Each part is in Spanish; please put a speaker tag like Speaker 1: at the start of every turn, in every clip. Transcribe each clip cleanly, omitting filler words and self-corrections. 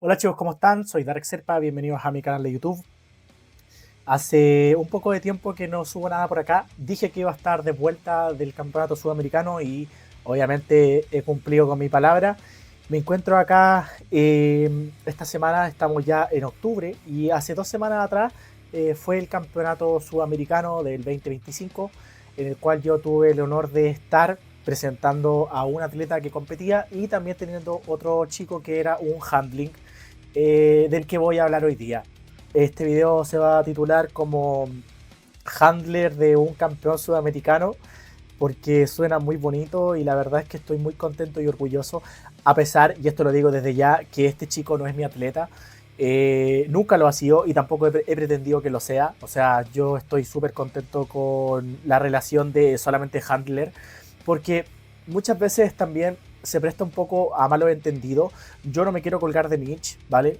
Speaker 1: Hola chicos, ¿cómo están? Soy Dark Serpa, bienvenidos a mi canal de YouTube. Hace un poco de tiempo que no subo nada por acá. Dije que iba a estar de vuelta del campeonato sudamericano y obviamente he cumplido con mi palabra. Me encuentro acá, esta semana estamos ya en octubre y hace 2 semanas atrás fue el campeonato sudamericano del 2025 en el cual yo tuve el honor de estar presentando a un atleta que competía y también teniendo otro chico que era un handling del que voy a hablar hoy día. Este video se va a titular como Handler de un campeón sudamericano porque suena muy bonito y la verdad es que estoy muy contento y orgulloso, a pesar, y esto lo digo desde ya, que este chico no es mi atleta. Nunca lo ha sido y tampoco he pretendido que lo sea. O sea, yo estoy súper contento con la relación de solamente handler, porque muchas veces también se presta un poco a malos entendidos. Yo no me quiero colgar de Mitch, ¿vale?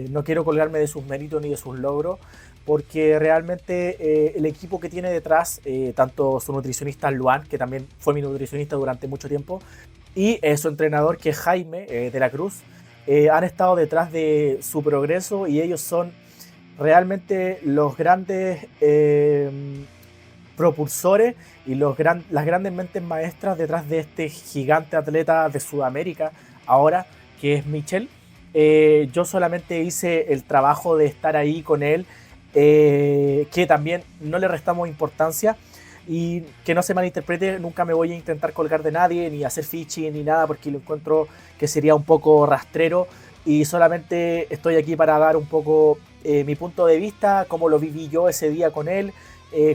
Speaker 1: No quiero colgarme de sus méritos ni de sus logros, porque realmente el equipo que tiene detrás, tanto su nutricionista Luan, que también fue mi nutricionista durante mucho tiempo, y su entrenador, que es Jaime de la Cruz, han estado detrás de su progreso y ellos son realmente los grandes propulsores y las grandes mentes maestras detrás de este gigante atleta de Sudamérica, ahora que es Michel. Yo solamente hice el trabajo de estar ahí con él, que también no le restamos importancia. Y que no se malinterprete, nunca me voy a intentar colgar de nadie, ni hacer phishing, ni nada, porque lo encuentro que sería un poco rastrero. Y solamente estoy aquí para dar un poco mi punto de vista, cómo lo viví yo ese día con él,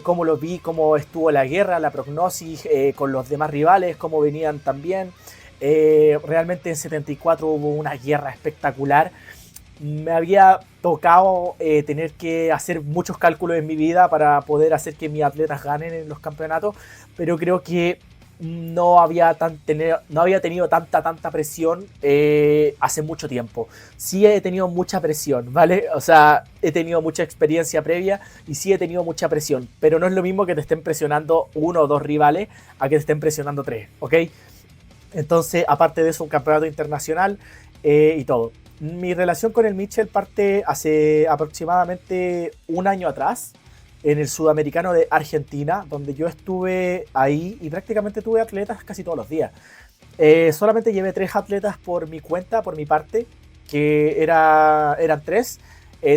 Speaker 1: cómo lo vi, cómo estuvo la guerra, la prognosis con los demás rivales, cómo venían también. Realmente en 74 hubo una guerra espectacular. Me había tocado tener que hacer muchos cálculos en mi vida para poder hacer que mis atletas ganen en los campeonatos, pero creo que no había tenido tanta presión hace mucho tiempo. Sí he tenido mucha presión, ¿vale? O sea, he tenido mucha experiencia previa y sí he tenido mucha presión, pero no es lo mismo que te estén presionando uno o dos rivales a que te estén presionando tres, ¿ok? Entonces, aparte de eso, un campeonato internacional y todo. Mi relación con el Mitchell parte hace aproximadamente un año atrás, en el Sudamericano de Argentina, donde yo estuve ahí y prácticamente tuve atletas casi todos los días. Solamente llevé 3 atletas por mi cuenta, por mi parte, eran tres.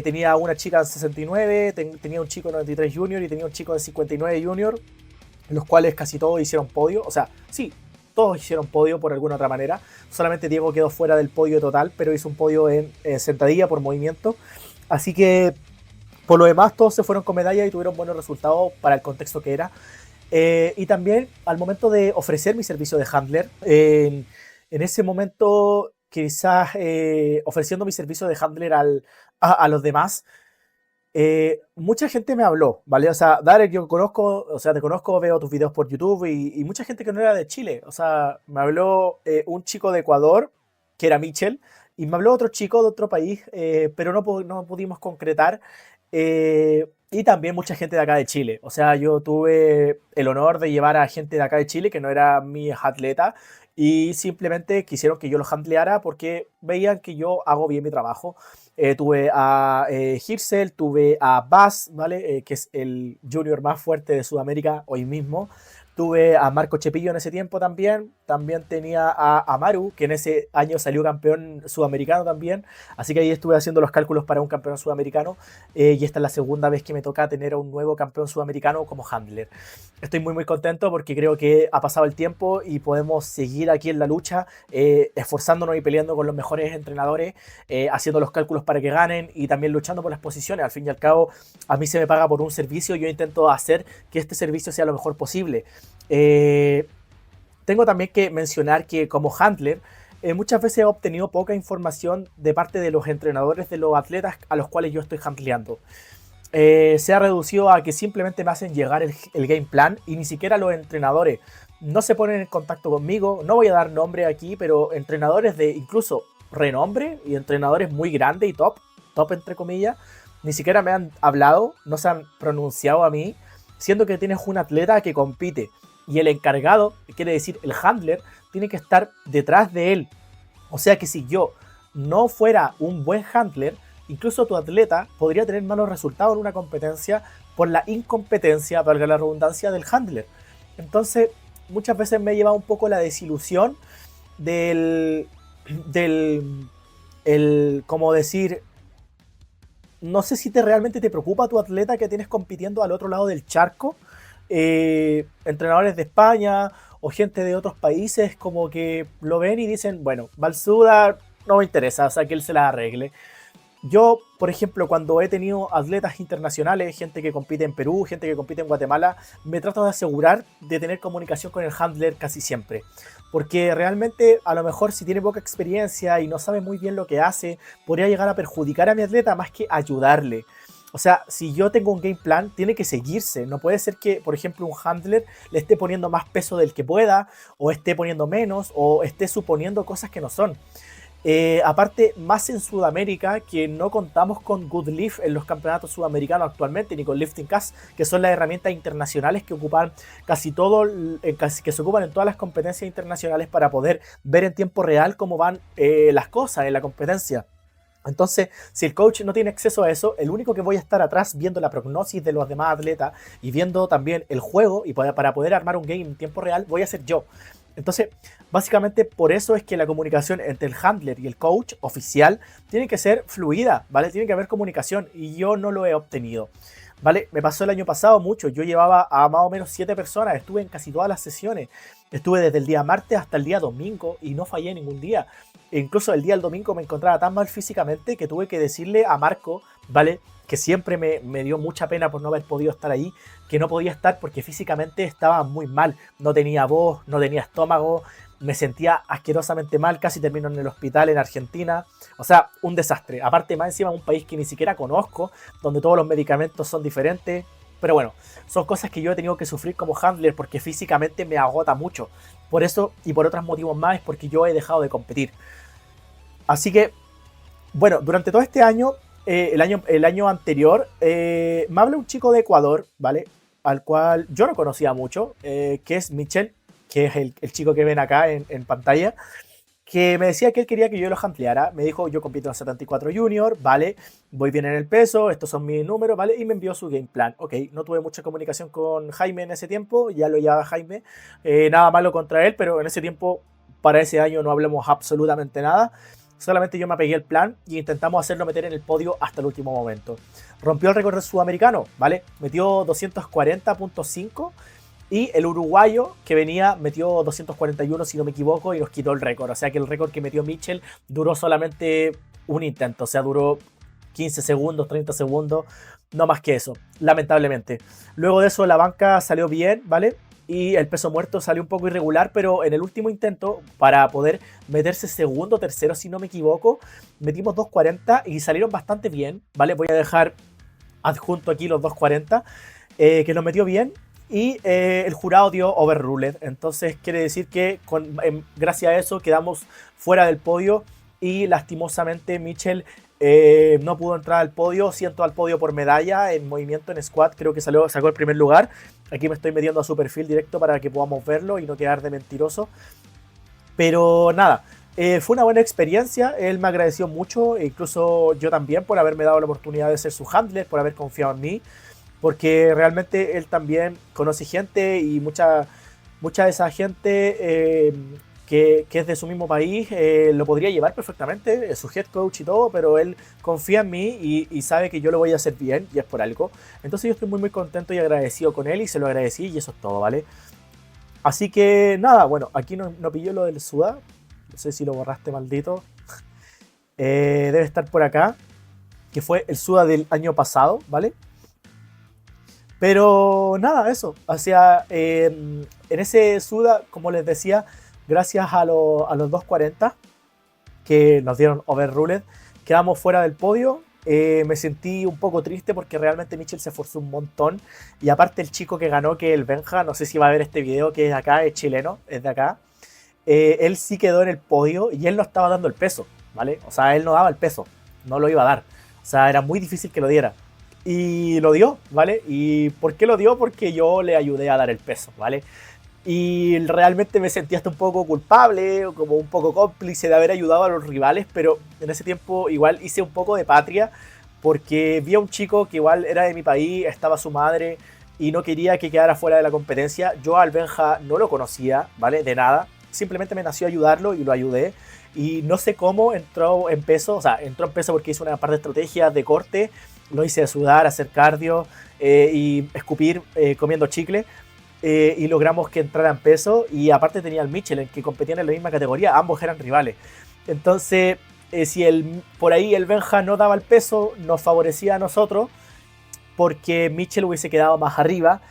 Speaker 1: Tenía una chica en 69, tenía un chico en 93 junior y tenía un chico en 59 junior, los cuales casi todos hicieron podio. O sea, sí, todos hicieron podio por alguna otra manera. Solamente Diego quedó fuera del podio total, pero hizo un podio en sentadilla por movimiento. Así que, por lo demás, todos se fueron con medalla y tuvieron buenos resultados para el contexto que era. Y también, al momento de ofrecer mi servicio de handler, en ese momento, quizás ofreciendo mi servicio de handler a los demás, mucha gente me habló, ¿vale? O sea, Darek, yo conozco, o sea, te conozco, veo tus videos por YouTube y mucha gente que no era de Chile. O sea, me habló un chico de Ecuador, que era Michel, y me habló otro chico de otro país, pero no pudimos concretar. Y también mucha gente de acá de Chile. O sea, yo tuve el honor de llevar a gente de acá de Chile que no era mi atleta y simplemente quisieron que yo los handleara porque veían que yo hago bien mi trabajo. Tuve a Hirsel, tuve a Bas, ¿vale? Que es el junior más fuerte de Sudamérica hoy mismo. Tuve a Marco Chepillo en ese tiempo también. También tenía a Amaru, que en ese año salió campeón sudamericano también. Así que ahí estuve haciendo los cálculos para un campeón sudamericano. Y esta es la segunda vez que me toca tener a un nuevo campeón sudamericano como handler. Estoy muy contento porque creo que ha pasado el tiempo y podemos seguir aquí en la lucha, esforzándonos y peleando con los mejores entrenadores, haciendo los cálculos para que ganen y también luchando por las posiciones. Al fin y al cabo, a mí se me paga por un servicio y yo intento hacer que este servicio sea lo mejor posible. Eh, Tengo también que mencionar que como handler, muchas veces he obtenido poca información de parte de los entrenadores de los atletas a los cuales yo estoy handleando. Se ha reducido a que simplemente me hacen llegar el game plan y ni siquiera los entrenadores no se ponen en contacto conmigo. No voy a dar nombre aquí, pero entrenadores de incluso renombre y entrenadores muy grandes y top entre comillas, ni siquiera me han hablado, no se han pronunciado a mí, siendo que tienes un atleta que compite y el encargado, quiere decir el handler, tiene que estar detrás de él. O sea que si yo no fuera un buen handler, incluso tu atleta podría tener malos resultados en una competencia por la incompetencia, valga la redundancia, del handler. Entonces, muchas veces me ha llevado un poco la desilusión del, como decir, no sé si realmente te preocupa tu atleta que tienes compitiendo al otro lado del charco. Entrenadores de España o gente de otros países como que lo ven y dicen, bueno, Balsuda no me interesa, o sea, que él se la arregle. Yo, por ejemplo, cuando he tenido atletas internacionales, gente que compite en Perú, gente que compite en Guatemala, me trato de asegurar de tener comunicación con el handler casi siempre. Porque realmente, a lo mejor, si tiene poca experiencia y no sabe muy bien lo que hace, podría llegar a perjudicar a mi atleta más que ayudarle. O sea, si yo tengo un game plan, tiene que seguirse. No puede ser que, por ejemplo, un handler le esté poniendo más peso del que pueda, o esté poniendo menos, o esté suponiendo cosas que no son. Aparte, más en Sudamérica, que no contamos con Good Lift en los campeonatos sudamericanos actualmente, ni con Lifting Cast, que son las herramientas internacionales que ocupan casi todo, que se ocupan en todas las competencias internacionales para poder ver en tiempo real cómo van las cosas en la competencia. Entonces, si el coach no tiene acceso a eso, el único que voy a estar atrás viendo la prognosis de los demás atletas y viendo también el juego y para poder armar un game en tiempo real, voy a ser yo. Entonces, básicamente por eso es que la comunicación entre el handler y el coach oficial tiene que ser fluida, ¿vale? Tiene que haber comunicación y yo no lo he obtenido, ¿vale? Me pasó el año pasado mucho, yo llevaba a más o menos 7 personas, estuve en casi todas las sesiones, estuve desde el día martes hasta el día domingo y no fallé ningún día. E incluso el día del domingo me encontraba tan mal físicamente que tuve que decirle a Marco, ¿vale? Que siempre me dio mucha pena por no haber podido estar ahí, que no podía estar porque físicamente estaba muy mal. No tenía voz, no tenía estómago, me sentía asquerosamente mal, casi termino en el hospital en Argentina. O sea, un desastre. Aparte, más encima, un país que ni siquiera conozco, donde todos los medicamentos son diferentes. Pero bueno, son cosas que yo he tenido que sufrir como handler porque físicamente me agota mucho. Por eso y por otros motivos más es porque yo he dejado de competir. Así que, bueno, durante todo este año, el año anterior, me habla un chico de Ecuador, ¿vale? Al cual yo no conocía mucho, que es Michel, que es el chico que ven acá en pantalla, que me decía que él quería que yo lo ampliara. Me dijo, yo compito en 74 Junior, ¿vale? Voy bien en el peso, estos son mis números, ¿vale? Y me envió su game plan. Ok, no tuve mucha comunicación con Jaime en ese tiempo, ya lo llevaba Jaime. Nada malo contra él, pero en ese tiempo, para ese año, no hablamos absolutamente nada. Solamente yo me apegué al plan y intentamos hacerlo meter en el podio hasta el último momento. Rompió el récord sudamericano, ¿vale? Metió 240.5 y el uruguayo que venía metió 241 si no me equivoco y nos quitó el récord. O sea que el récord que metió Mitchell duró solamente un intento, o sea, duró 15 segundos, 30 segundos, no más que eso, lamentablemente. Luego de eso la banca salió bien, ¿vale? Y el peso muerto salió un poco irregular, pero en el último intento, para poder meterse segundo, tercero, si no me equivoco, metimos 2.40 y salieron bastante bien, ¿vale? Voy a dejar adjunto aquí los 2.40, que nos metió bien, y el jurado dio overruled. Entonces quiere decir que gracias a eso quedamos fuera del podio y lastimosamente Mitchell no pudo entrar al podio. Siento al podio por medalla en movimiento en squat, creo que sacó el primer lugar. Aquí me estoy metiendo a su perfil directo para que podamos verlo y no quedar de mentiroso. Pero nada, fue una buena experiencia. Él me agradeció mucho, e incluso yo también, por haberme dado la oportunidad de ser su handler, por haber confiado en mí. Porque realmente él también conoce gente y mucha de esa gente que es de su mismo país lo podría llevar perfectamente, es su head coach y todo, pero él confía en mí y sabe que yo lo voy a hacer bien y es por algo. Entonces yo estoy muy contento y agradecido con él y se lo agradecí y eso es todo, ¿vale? Así que nada, bueno, aquí no pilló lo del SUDA, no sé si lo borraste, maldito. Debe estar por acá, que fue el SUDA del año pasado, ¿vale? Pero nada, eso. O sea, en ese SUDA, como les decía, gracias a los 2.40 que nos dieron overruled, quedamos fuera del podio. Me sentí un poco triste porque realmente Mitchell se esforzó un montón. Y aparte el chico que ganó, que es el Benja, no sé si va a ver este video, que es de acá, es chileno, es de acá. Él sí quedó en el podio y él no estaba dando el peso, ¿vale? O sea, él no daba el peso, no lo iba a dar. O sea, era muy difícil que lo diera. Y lo dio, ¿vale? ¿Y por qué lo dio? Porque yo le ayudé a dar el peso, ¿vale? Y realmente me sentía hasta un poco culpable, o como un poco cómplice de haber ayudado a los rivales, pero en ese tiempo igual hice un poco de patria, porque vi a un chico que igual era de mi país, estaba su madre, y no quería que quedara fuera de la competencia. Yo al Benja no lo conocía, ¿vale? De nada. Simplemente me nació ayudarlo y lo ayudé. Y no sé cómo entró en peso, o sea, entró en peso porque hizo una par de estrategias de corte, lo hice sudar, hacer cardio y escupir comiendo chicle. Y logramos que entrara en peso. Y aparte tenía al Mitchell, en que competían en la misma categoría, ambos eran rivales. Entonces, si por ahí el Benja no daba el peso, nos favorecía a nosotros, porque Mitchell hubiese quedado más arriba,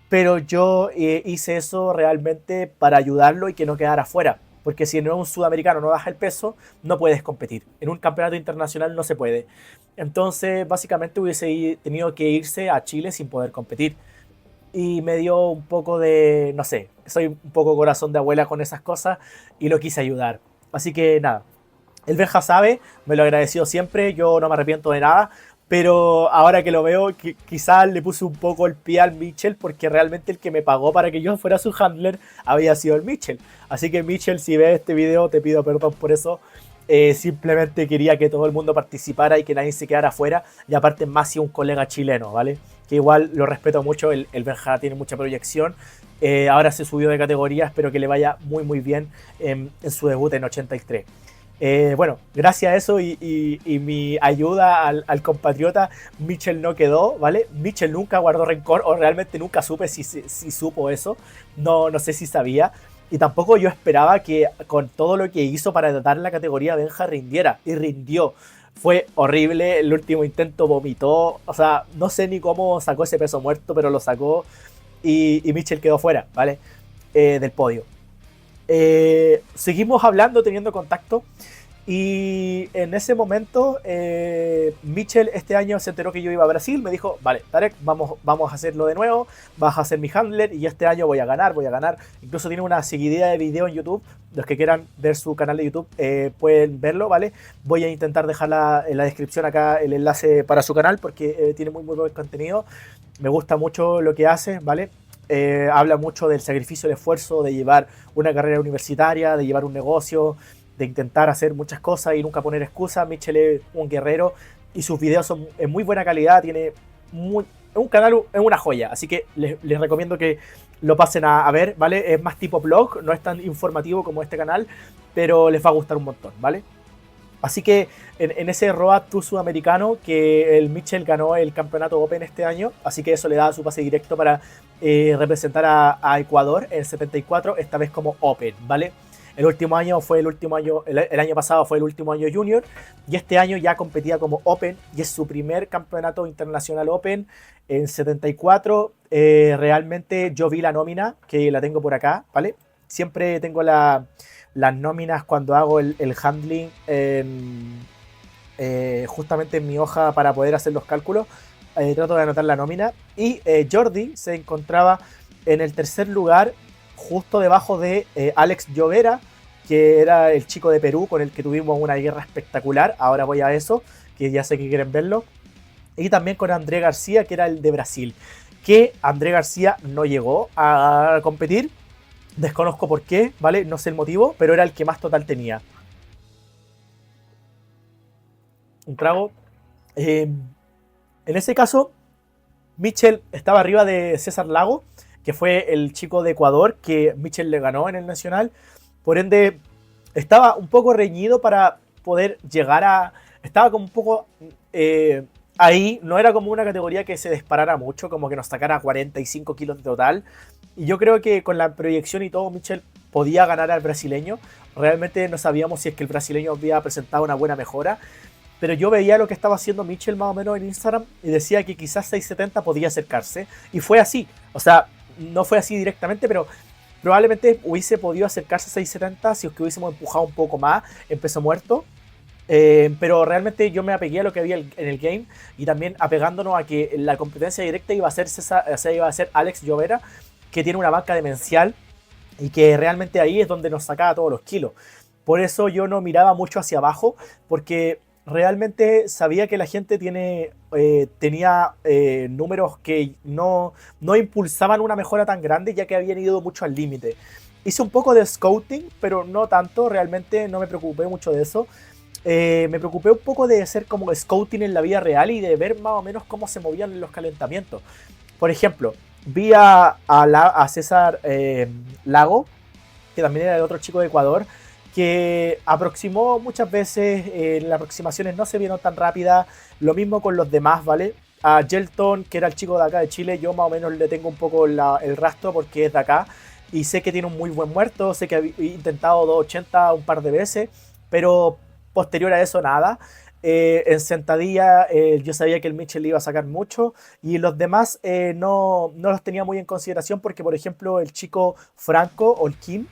Speaker 1: pero yo hice eso realmente para ayudarlo y que no quedara fuera. Porque si no un sudamericano no baja el peso, no puedes competir. En un campeonato internacional no se puede. Entonces, básicamente hubiese tenido que irse a Chile sin poder competir. Y me dio un poco de, no sé, soy un poco corazón de abuela con esas cosas y lo quise ayudar. Así que nada, el Benja sabe, me lo agradeció siempre, yo no me arrepiento de nada, pero ahora que lo veo, quizás le puse un poco el pie al Mitchell, porque realmente el que me pagó para que yo fuera su handler había sido el Mitchell. Así que Mitchell, si ves este video, te pido perdón por eso. Simplemente quería que todo el mundo participara y que nadie se quedara afuera, y aparte más si un colega chileno, ¿vale? Que igual lo respeto mucho, el Benja tiene mucha proyección. Ahora se subió de categoría, espero que le vaya muy muy bien en su debut en 83. Bueno, gracias a eso y mi ayuda al compatriota, Mitchell no quedó, ¿vale? Mitchell nunca guardó rencor, o realmente nunca supe si supo eso, no sé si sabía. Y tampoco yo esperaba que con todo lo que hizo para tratar la categoría Benja rindiera, y rindió. Fue horrible, el último intento vomitó, o sea, no sé ni cómo sacó ese peso muerto, pero lo sacó, y Mitchell quedó fuera, ¿vale? Del podio. Seguimos hablando, teniendo contacto. Y en ese momento, Mitchell este año se enteró que yo iba a Brasil. Me dijo, vale, Tarek, vamos a hacerlo de nuevo. Vas a ser mi handler y este año voy a ganar, voy a ganar. Incluso tiene una seguidilla de video en YouTube. Los que quieran ver su canal de YouTube pueden verlo, ¿vale? Voy a intentar dejar en la descripción acá el enlace para su canal, porque tiene muy buen contenido. Me gusta mucho lo que hace, ¿vale? Habla mucho del sacrificio, el esfuerzo de llevar una carrera universitaria, de llevar un negocio, de intentar hacer muchas cosas y nunca poner excusas. Mitchell es un guerrero y sus videos son en muy buena calidad. Tiene un canal, es una joya, así que les recomiendo que lo pasen a ver, ¿vale? Es más tipo blog, no es tan informativo como este canal, pero les va a gustar un montón, ¿vale? Así que en ese Road Tour sudamericano, que el Mitchell ganó el campeonato Open este año, así que eso le da su pase directo para representar a Ecuador en el 74, esta vez como Open, ¿vale? El último año fue el año pasado fue el último año Junior, y este año ya competía como Open, y es su primer campeonato internacional Open en 74. Realmente yo vi la nómina, que la tengo por acá, ¿vale? Siempre tengo las nóminas cuando hago el handling justamente en mi hoja para poder hacer los cálculos. Trato de anotar la nómina. Y Jordi se encontraba en el tercer lugar, justo debajo de Alex Llovera, que era el chico de Perú con el que tuvimos una guerra espectacular. Ahora voy a eso, que ya sé que quieren verlo. Y también con André García, que era el de Brasil, que André García no llegó a competir. Desconozco por qué, ¿vale? No sé el motivo, pero era el que más total tenía. Un trago. En ese caso, Mitchell estaba arriba de César Lago, que fue el chico de Ecuador que Mitchell le ganó en el Nacional. Por ende, estaba un poco reñido para poder llegar a... Estaba como un poco ahí, no era como una categoría que se disparara mucho, como que nos sacara 45 kilos de total. Y yo creo que con la proyección y todo, Mitchell podía ganar al brasileño. Realmente no sabíamos si es que el brasileño había presentado una buena mejora, pero yo veía lo que estaba haciendo Mitchell más o menos en Instagram y decía que quizás 670 podía acercarse. Y fue así. O sea, no fue así directamente, pero probablemente hubiese podido acercarse a 670 si es que hubiésemos empujado un poco más en peso muerto. Pero realmente yo me apegué a lo que había en el game, y también apegándonos a que la competencia directa iba a ser Alex Llovera, que tiene una banca demencial y que realmente ahí es donde nos sacaba todos los kilos. Por eso yo no miraba mucho hacia abajo, porque realmente sabía que la gente tenía números que no impulsaban una mejora tan grande, ya que habían ido mucho al límite. Hice un poco de scouting, pero no tanto, realmente no me preocupé mucho de eso. Me preocupé un poco de hacer como scouting en la vida real y de ver más o menos cómo se movían los calentamientos. Por ejemplo, vi a César Lago, que también era el otro chico de Ecuador, que aproximó muchas veces, las aproximaciones no se vieron tan rápidas, lo mismo con los demás, ¿vale? A Gelton, que era el chico de acá de Chile, yo más o menos le tengo un poco el rastro porque es de acá, y sé que tiene un muy buen muerto, sé que ha intentado 280 un par de veces, pero posterior a eso nada. En sentadilla yo sabía que el Mitchell iba a sacar mucho y los demás no los tenía muy en consideración porque, por ejemplo, el chico Franco Olquín,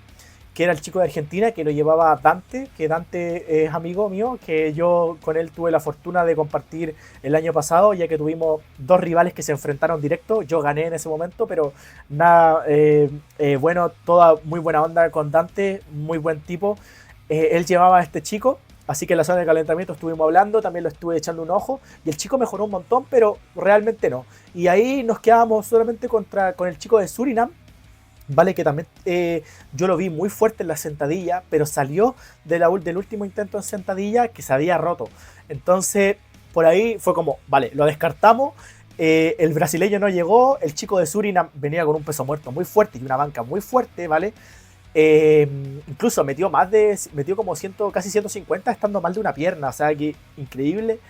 Speaker 1: que era el chico de Argentina, que lo llevaba Dante, que Dante es amigo mío, que yo con él tuve la fortuna de compartir el año pasado, ya que tuvimos dos rivales que se enfrentaron directo. Yo gané en ese momento, pero nada, bueno, toda muy buena onda con Dante, muy buen tipo. Él llevaba a este chico, así que en la zona de calentamiento estuvimos hablando, también lo estuve echando un ojo, y el chico mejoró un montón, pero realmente no. Y ahí nos quedábamos solamente con el chico de Surinam, vale, que también yo lo vi muy fuerte en la sentadilla, pero salió del último intento en sentadilla que se había roto. Entonces, por ahí fue como, vale, lo descartamos. El brasileño no llegó, el chico de Surinam venía con un peso muerto muy fuerte y una banca muy fuerte, ¿vale? Incluso metió como 100, casi 150 estando mal de una pierna, o sea que increíble.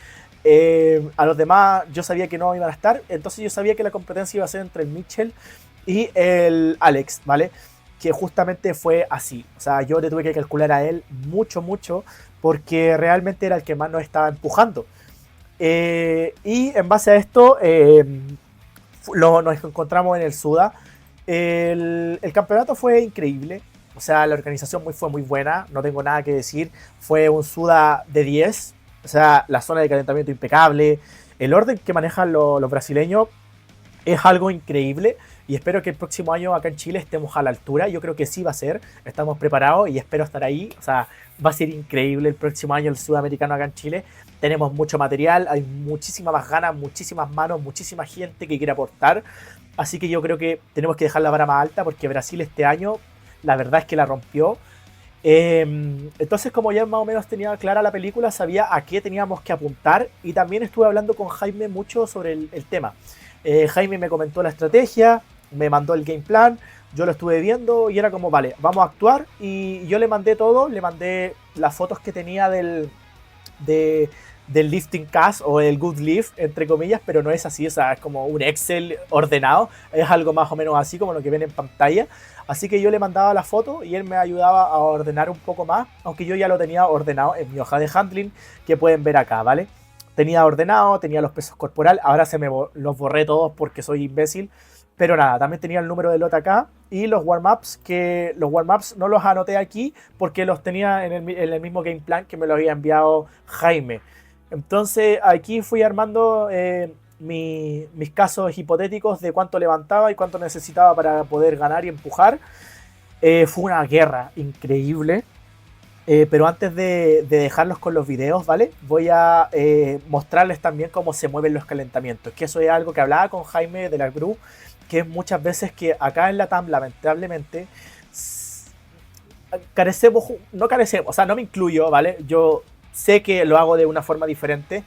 Speaker 1: A los demás yo sabía que no iban a estar, entonces yo sabía que la competencia iba a ser entre el Mitchell y el Alex, ¿vale? Que justamente fue así. O sea, yo le tuve que calcular a él mucho, mucho, porque realmente era el que más nos estaba empujando. Y en base a esto, nos encontramos en el Suda. El campeonato fue increíble. O sea, la organización fue muy buena, no tengo nada que decir. Fue un Suda de 10. O sea, la zona de calentamiento impecable. El orden que manejan los brasileños es algo increíble y espero que el próximo año acá en Chile estemos a la altura. Yo creo que sí va a ser, estamos preparados y espero estar ahí. O sea, va a ser increíble el próximo año el sudamericano acá en Chile. Tenemos mucho material, hay muchísimas más ganas, muchísimas manos, muchísima gente que quiere aportar. Así que yo creo que tenemos que dejar la vara más alta porque Brasil este año, la verdad es que la rompió. Entonces, como ya más o menos tenía clara la película, sabía a qué teníamos que apuntar y también estuve hablando con Jaime mucho sobre el tema. Jaime me comentó la estrategia, me mandó el game plan, yo lo estuve viendo y era como, vale, vamos a actuar. Y yo le mandé todo, le mandé las fotos que tenía del lifting cast o el good lift, entre comillas, pero no es así, o sea, es como un Excel ordenado, es algo más o menos así como lo que ven en pantalla. Así que yo le mandaba la foto y él me ayudaba a ordenar un poco más, aunque yo ya lo tenía ordenado en mi hoja de handling que pueden ver acá, ¿vale? Tenía ordenado, tenía los pesos corporal, ahora los borré todos porque soy imbécil, pero nada, también tenía el número de lote acá y los warm-ups, que los warm-ups no los anoté aquí porque los tenía en el mismo game plan que me lo había enviado Jaime. Entonces aquí fui armando mis casos hipotéticos de cuánto levantaba y cuánto necesitaba para poder ganar y empujar. Fue una guerra increíble. Pero antes de dejarlos con los videos, ¿vale? Voy a mostrarles también cómo se mueven los calentamientos. Que eso es algo que hablaba con Jaime de la Cruz, que es muchas veces que acá en la TAM, lamentablemente, no carecemos, o sea, no me incluyo, ¿vale? Yo sé que lo hago de una forma diferente,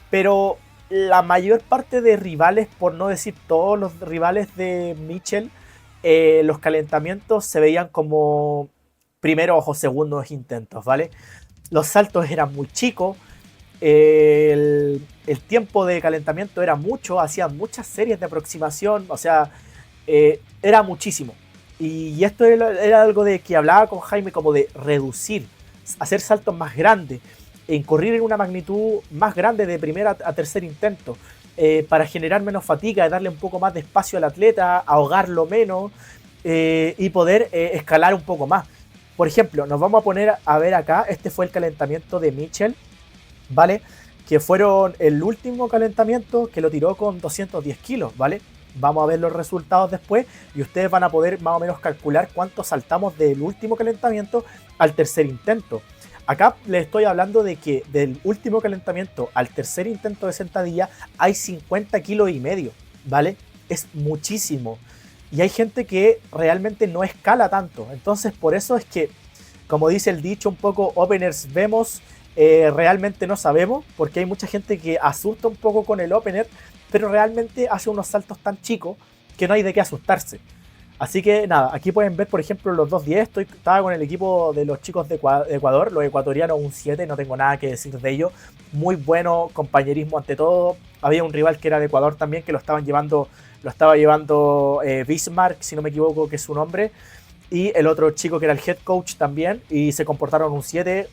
Speaker 1: pero la mayor parte de rivales, por no decir todos los rivales de Mitchell, los calentamientos se veían como primeros o segundos intentos, ¿vale? Los saltos eran muy chicos, el tiempo de calentamiento era mucho, hacían muchas series de aproximación, o sea, era muchísimo. Y esto era algo de que hablaba con Jaime como de reducir, hacer saltos más grandes, incurrir en una magnitud más grande de primer a tercer intento, para generar menos fatiga y darle un poco más de espacio al atleta, ahogarlo menos y poder escalar un poco más. Por ejemplo, nos vamos a poner a ver acá, este fue el calentamiento de Mitchell, ¿vale? Que fueron el último calentamiento que lo tiró con 210 kilos, ¿vale? Vamos a ver los resultados después y ustedes van a poder más o menos calcular cuánto saltamos del último calentamiento al tercer intento. Acá les estoy hablando de que del último calentamiento al tercer intento de sentadilla hay 50 kilos y medio, ¿vale? Es muchísimo. Y hay gente que realmente no escala tanto. Entonces por eso es que, como dice el dicho un poco, openers vemos, realmente no sabemos, porque hay mucha gente que asusta un poco con el opener, pero realmente hace unos saltos tan chicos que no hay de qué asustarse. Así que nada, aquí pueden ver por ejemplo los 2.10, estaba con el equipo de los chicos de Ecuador, los ecuatorianos un 7, no tengo nada que decir de ellos, muy bueno, compañerismo ante todo, había un rival que era de Ecuador también que lo estaba llevando Bismarck, si no me equivoco que es su nombre, y el otro chico que era el head coach también, y se comportaron un 7,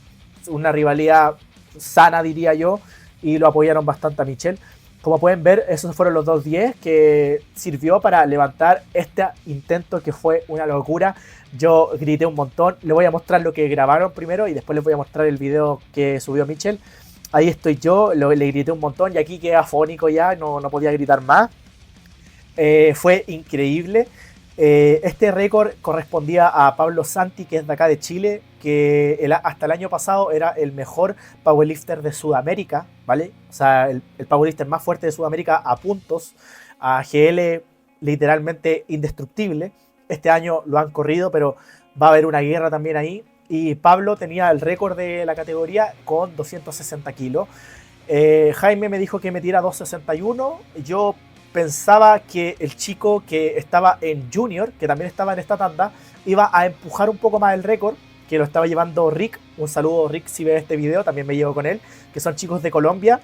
Speaker 1: una rivalidad sana diría yo, y lo apoyaron bastante a Michel. Como pueden ver, esos fueron los 2.10 que sirvió para levantar este intento que fue una locura. Yo grité un montón. Les voy a mostrar lo que grabaron primero y después les voy a mostrar el video que subió Michel. Ahí estoy yo, le grité un montón y aquí quedé afónico ya, no podía gritar más. Fue increíble. Este récord correspondía a Pablo Santi, que es de acá de Chile, que hasta el año pasado era el mejor powerlifter de Sudamérica, ¿vale? O sea, el powerlifter más fuerte de Sudamérica a puntos, a GL literalmente indestructible. Este año lo han corrido, pero va a haber una guerra también ahí. Y Pablo tenía el récord de la categoría con 260 kilos. Jaime me dijo que metiera 261. Yo pensaba que el chico que estaba en Junior, que también estaba en esta tanda, iba a empujar un poco más el récord, que lo estaba llevando Rick. Un saludo Rick si ve este video, también me llevo con él, que son chicos de Colombia,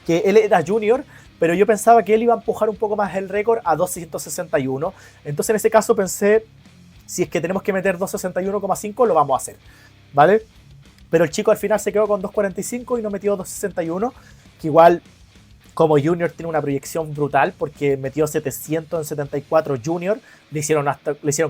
Speaker 1: que él era Junior, pero yo pensaba que él iba a empujar un poco más el récord a 261. Entonces en ese caso pensé, si es que tenemos que meter 261,5 lo vamos a hacer, ¿vale? Pero el chico al final se quedó con 245 y no metió 261, que igual como Junior tiene una proyección brutal porque metió 700 en 74 Junior, le hicieron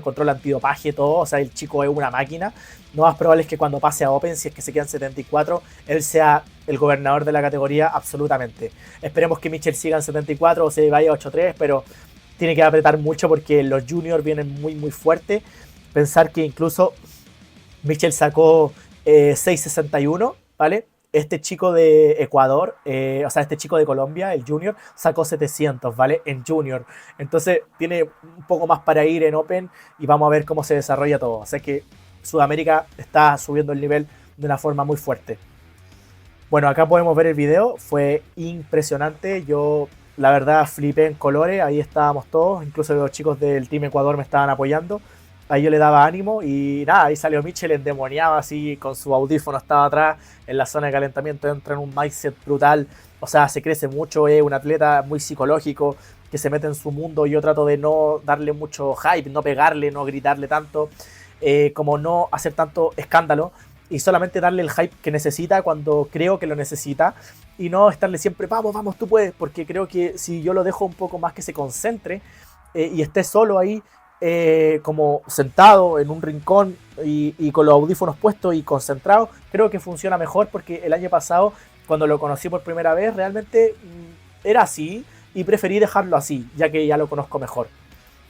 Speaker 1: control antidopaje, todo, o sea, el chico es una máquina. Lo más probable es que cuando pase a Open, si es que se queda en 74, él sea el gobernador de la categoría absolutamente. Esperemos que Michel siga en 74 o se vaya a 8-3, pero tiene que apretar mucho porque los Junior vienen muy muy fuertes. Pensar que incluso Michel sacó 661, ¿vale? Este chico de Ecuador, o sea, este chico de Colombia, el Junior, sacó 700, ¿vale? En Junior. Entonces tiene un poco más para ir en Open y vamos a ver cómo se desarrolla todo. O sea que Sudamérica está subiendo el nivel de una forma muy fuerte. Bueno, acá podemos ver el video, fue impresionante. Yo, la verdad, flipé en colores, ahí estábamos todos, incluso los chicos del Team Ecuador me estaban apoyando. Ahí yo le daba ánimo y nada, ahí salió Michel endemoniado así, con su audífono estaba atrás, en la zona de calentamiento entra en un mindset brutal, o sea, se crece mucho, es un atleta muy psicológico, que se mete en su mundo. Yo trato de no darle mucho hype, no pegarle, no gritarle tanto, como no hacer tanto escándalo, y solamente darle el hype que necesita cuando creo que lo necesita, y no estarle siempre, vamos, vamos, tú puedes, porque creo que si yo lo dejo un poco más que se concentre, y esté solo ahí, como sentado en un rincón y con los audífonos puestos y concentrado, creo que funciona mejor porque el año pasado, cuando lo conocí por primera vez, realmente era así y preferí dejarlo así, ya que ya lo conozco mejor.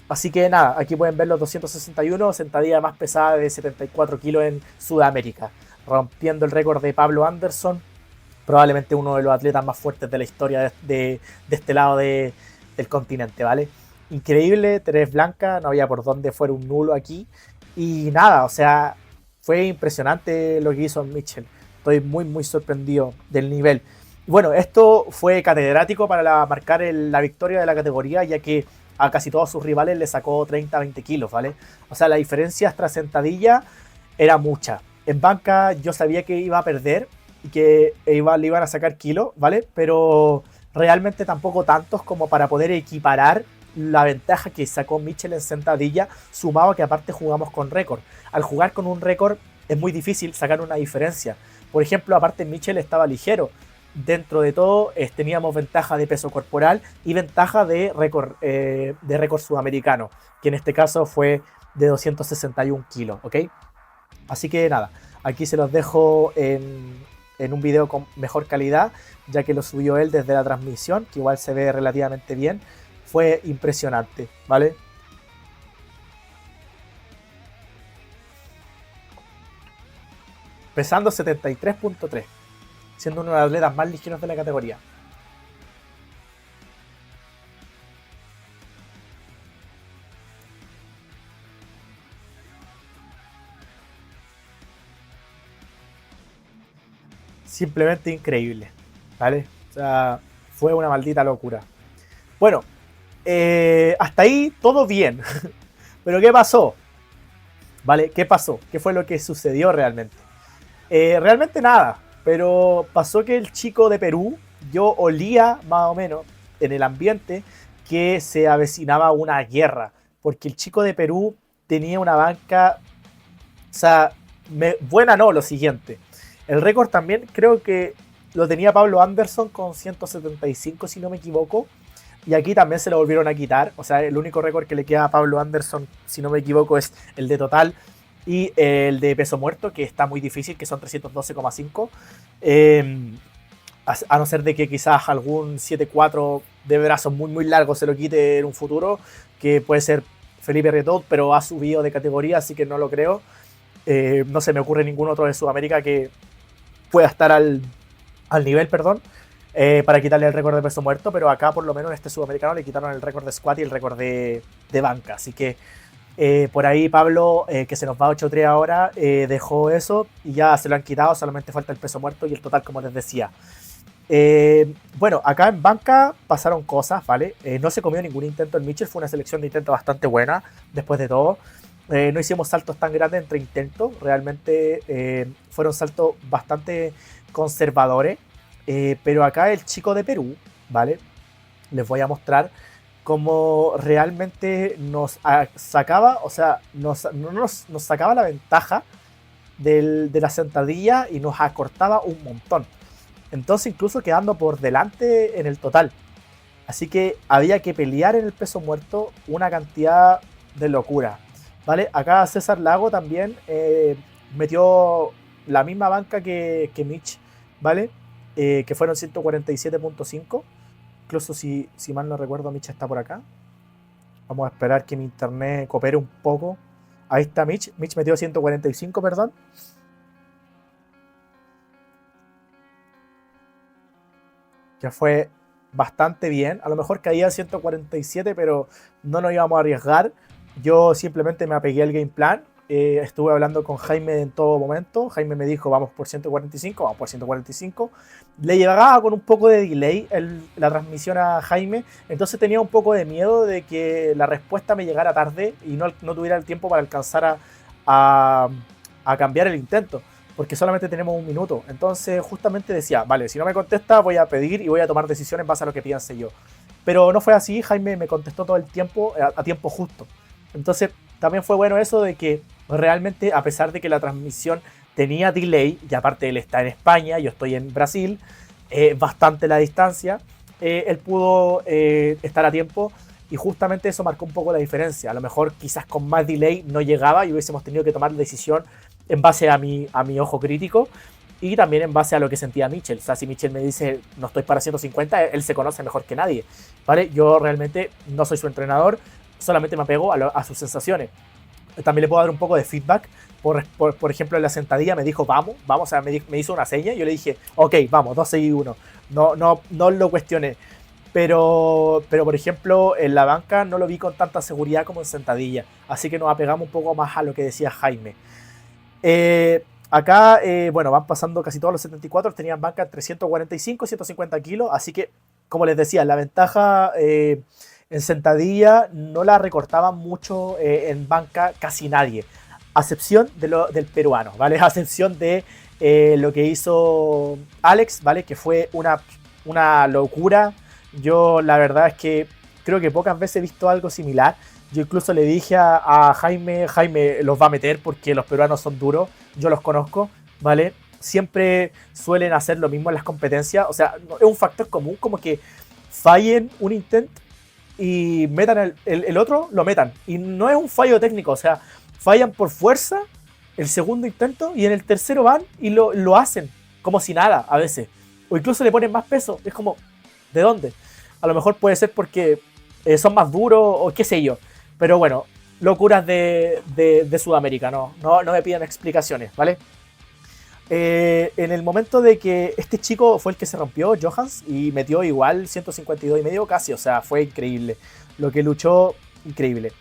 Speaker 1: Así que nada, aquí pueden ver los 261, sentadilla más pesada de 74 kilos en Sudamérica, rompiendo el récord de Pablo Anderson, probablemente uno de los atletas más fuertes de la historia de este lado del continente, ¿vale? Increíble, tres blancas, no había por dónde fuera un nulo aquí. Y nada, o sea, fue impresionante lo que hizo Michel. Estoy muy, muy sorprendido del nivel. Bueno, esto fue catedrático para marcar la victoria de la categoría, ya que a casi todos sus rivales le sacó 30-20 kilos, ¿vale? O sea, la diferencia tras sentadilla era mucha. En banca yo sabía que iba a perder y que le iban a sacar kilos, ¿vale? Pero realmente tampoco tantos como para poder equiparar la ventaja que sacó Michel en sentadilla, sumado a que aparte jugamos con récord. Al jugar con un récord es muy difícil sacar una diferencia. Por ejemplo, aparte Michel estaba ligero. Dentro de todo teníamos ventaja de peso corporal y ventaja de récord sudamericano, que en este caso fue de 261 kilos, ¿ok? Así que nada, aquí se los dejo en un video con mejor calidad, ya que lo subió él desde la transmisión, que igual se ve relativamente bien. Fue impresionante, ¿vale? pesando 73.3, siendo uno de los atletas más ligeros de la categoría. Simplemente increíble, ¿vale? O sea, fue una maldita locura. Bueno, hasta ahí todo bien. Pero ¿qué pasó? ¿Vale? ¿Qué pasó? ¿Qué fue lo que sucedió realmente? Realmente nada, pero pasó que el chico de Perú, yo olía más o menos en el ambiente que se avecinaba una guerra, porque el chico de Perú tenía una banca, o sea, buena no, lo siguiente. El récord también creo que lo tenía Pablo Anderson con 175, si no me equivoco. Y aquí también se lo volvieron a quitar. O sea, el único récord que le queda a Pablo Anderson, si no me equivoco, es el de total y el de peso muerto, que está muy difícil, que son 312,5. A no ser de que quizás algún 7-4 de brazos muy muy largo se lo quite en un futuro, que puede ser Felipe Retot, pero ha subido de categoría, así que no lo creo. No se me ocurre ningún otro de Sudamérica que pueda estar al nivel, perdón, para quitarle el récord de peso muerto, pero acá por lo menos en este sudamericano le quitaron el récord de squat y el récord de banca, así que por ahí Pablo, que se nos va 8-3 ahora, dejó eso y ya se lo han quitado, solamente falta el peso muerto y el total, como les decía. Bueno, acá en banca pasaron cosas, ¿vale? No se comió ningún intento en Mitchell, fue una selección de intentos bastante buena, después de todo. No hicimos saltos tan grandes entre intentos, realmente fueron saltos bastante conservadores, pero acá el chico de Perú, ¿vale? Les voy a mostrar cómo realmente nos sacaba, o sea, nos sacaba la ventaja de la sentadilla y nos acortaba un montón. Entonces incluso quedando por delante en el total. Así que había que pelear en el peso muerto una cantidad de locura. ¿Vale? Acá César Lago también metió la misma banca que Mitch, ¿vale? Que fueron 147.5. Incluso si mal no recuerdo, Mitch está por acá. Vamos a esperar que mi internet coopere un poco. Ahí está Mitch. Mitch metió 145, perdón. Que fue bastante bien. A lo mejor caía 147, pero no nos íbamos a arriesgar. Yo simplemente me apegué al game plan. Estuve hablando con Jaime en todo momento. Jaime me dijo, vamos por 145, vamos por 145. Le llegaba con un poco de delay la transmisión a Jaime, entonces tenía un poco de miedo de que la respuesta me llegara tarde y no tuviera el tiempo para alcanzar a cambiar el intento, porque solamente tenemos un minuto. Entonces justamente decía, vale, si no me contesta voy a pedir y voy a tomar decisiones en base a lo que piense yo. Pero no fue así, Jaime me contestó todo el tiempo, a tiempo justo. Entonces también fue bueno eso de que realmente, a pesar de que la transmisión tenía delay, y aparte él está en España, yo estoy en Brasil, bastante la distancia, él pudo estar a tiempo y justamente eso marcó un poco la diferencia. A lo mejor quizás con más delay no llegaba y hubiésemos tenido que tomar la decisión en base a mi ojo crítico y también en base a lo que sentía Mitchell. O sea, si Mitchell me dice no estoy para 150, él se conoce mejor que nadie, ¿vale? Yo realmente no soy su entrenador, solamente me apego a sus sensaciones. También le puedo dar un poco de feedback. Por ejemplo, en la sentadilla me dijo, vamos, o sea, me hizo una seña y yo le dije, ok, vamos, 2, 6 y 1. No lo cuestioné. Pero, por ejemplo, en la banca no lo vi con tanta seguridad como en sentadilla. Así que nos apegamos un poco más a lo que decía Jaime. Acá, bueno, van pasando casi todos los 74. Tenían banca entre 145 y 150 kilos. Así que, como les decía, la ventaja en sentadilla no la recortaban mucho en banca casi nadie. A excepción del peruano, ¿vale? A excepción de lo que hizo Alex, ¿vale? Que fue una locura. Yo la verdad es que creo que pocas veces he visto algo similar. Yo incluso le dije a Jaime los va a meter porque los peruanos son duros. Yo los conozco, ¿vale? Siempre suelen hacer lo mismo en las competencias. O sea, es un factor común como que fallen un intento y metan el otro, lo metan. Y no es un fallo técnico, o sea, fallan por fuerza el segundo intento y en el tercero van y lo hacen como si nada a veces. O incluso le ponen más peso. Es como, ¿de dónde? A lo mejor puede ser porque son más duros o qué sé yo. Pero bueno, locuras de Sudamérica, no me pidan explicaciones, ¿vale? En el momento de que este chico fue el que se rompió, Johans, y metió igual 152 y medio casi, o sea, fue increíble. Lo que luchó, increíble.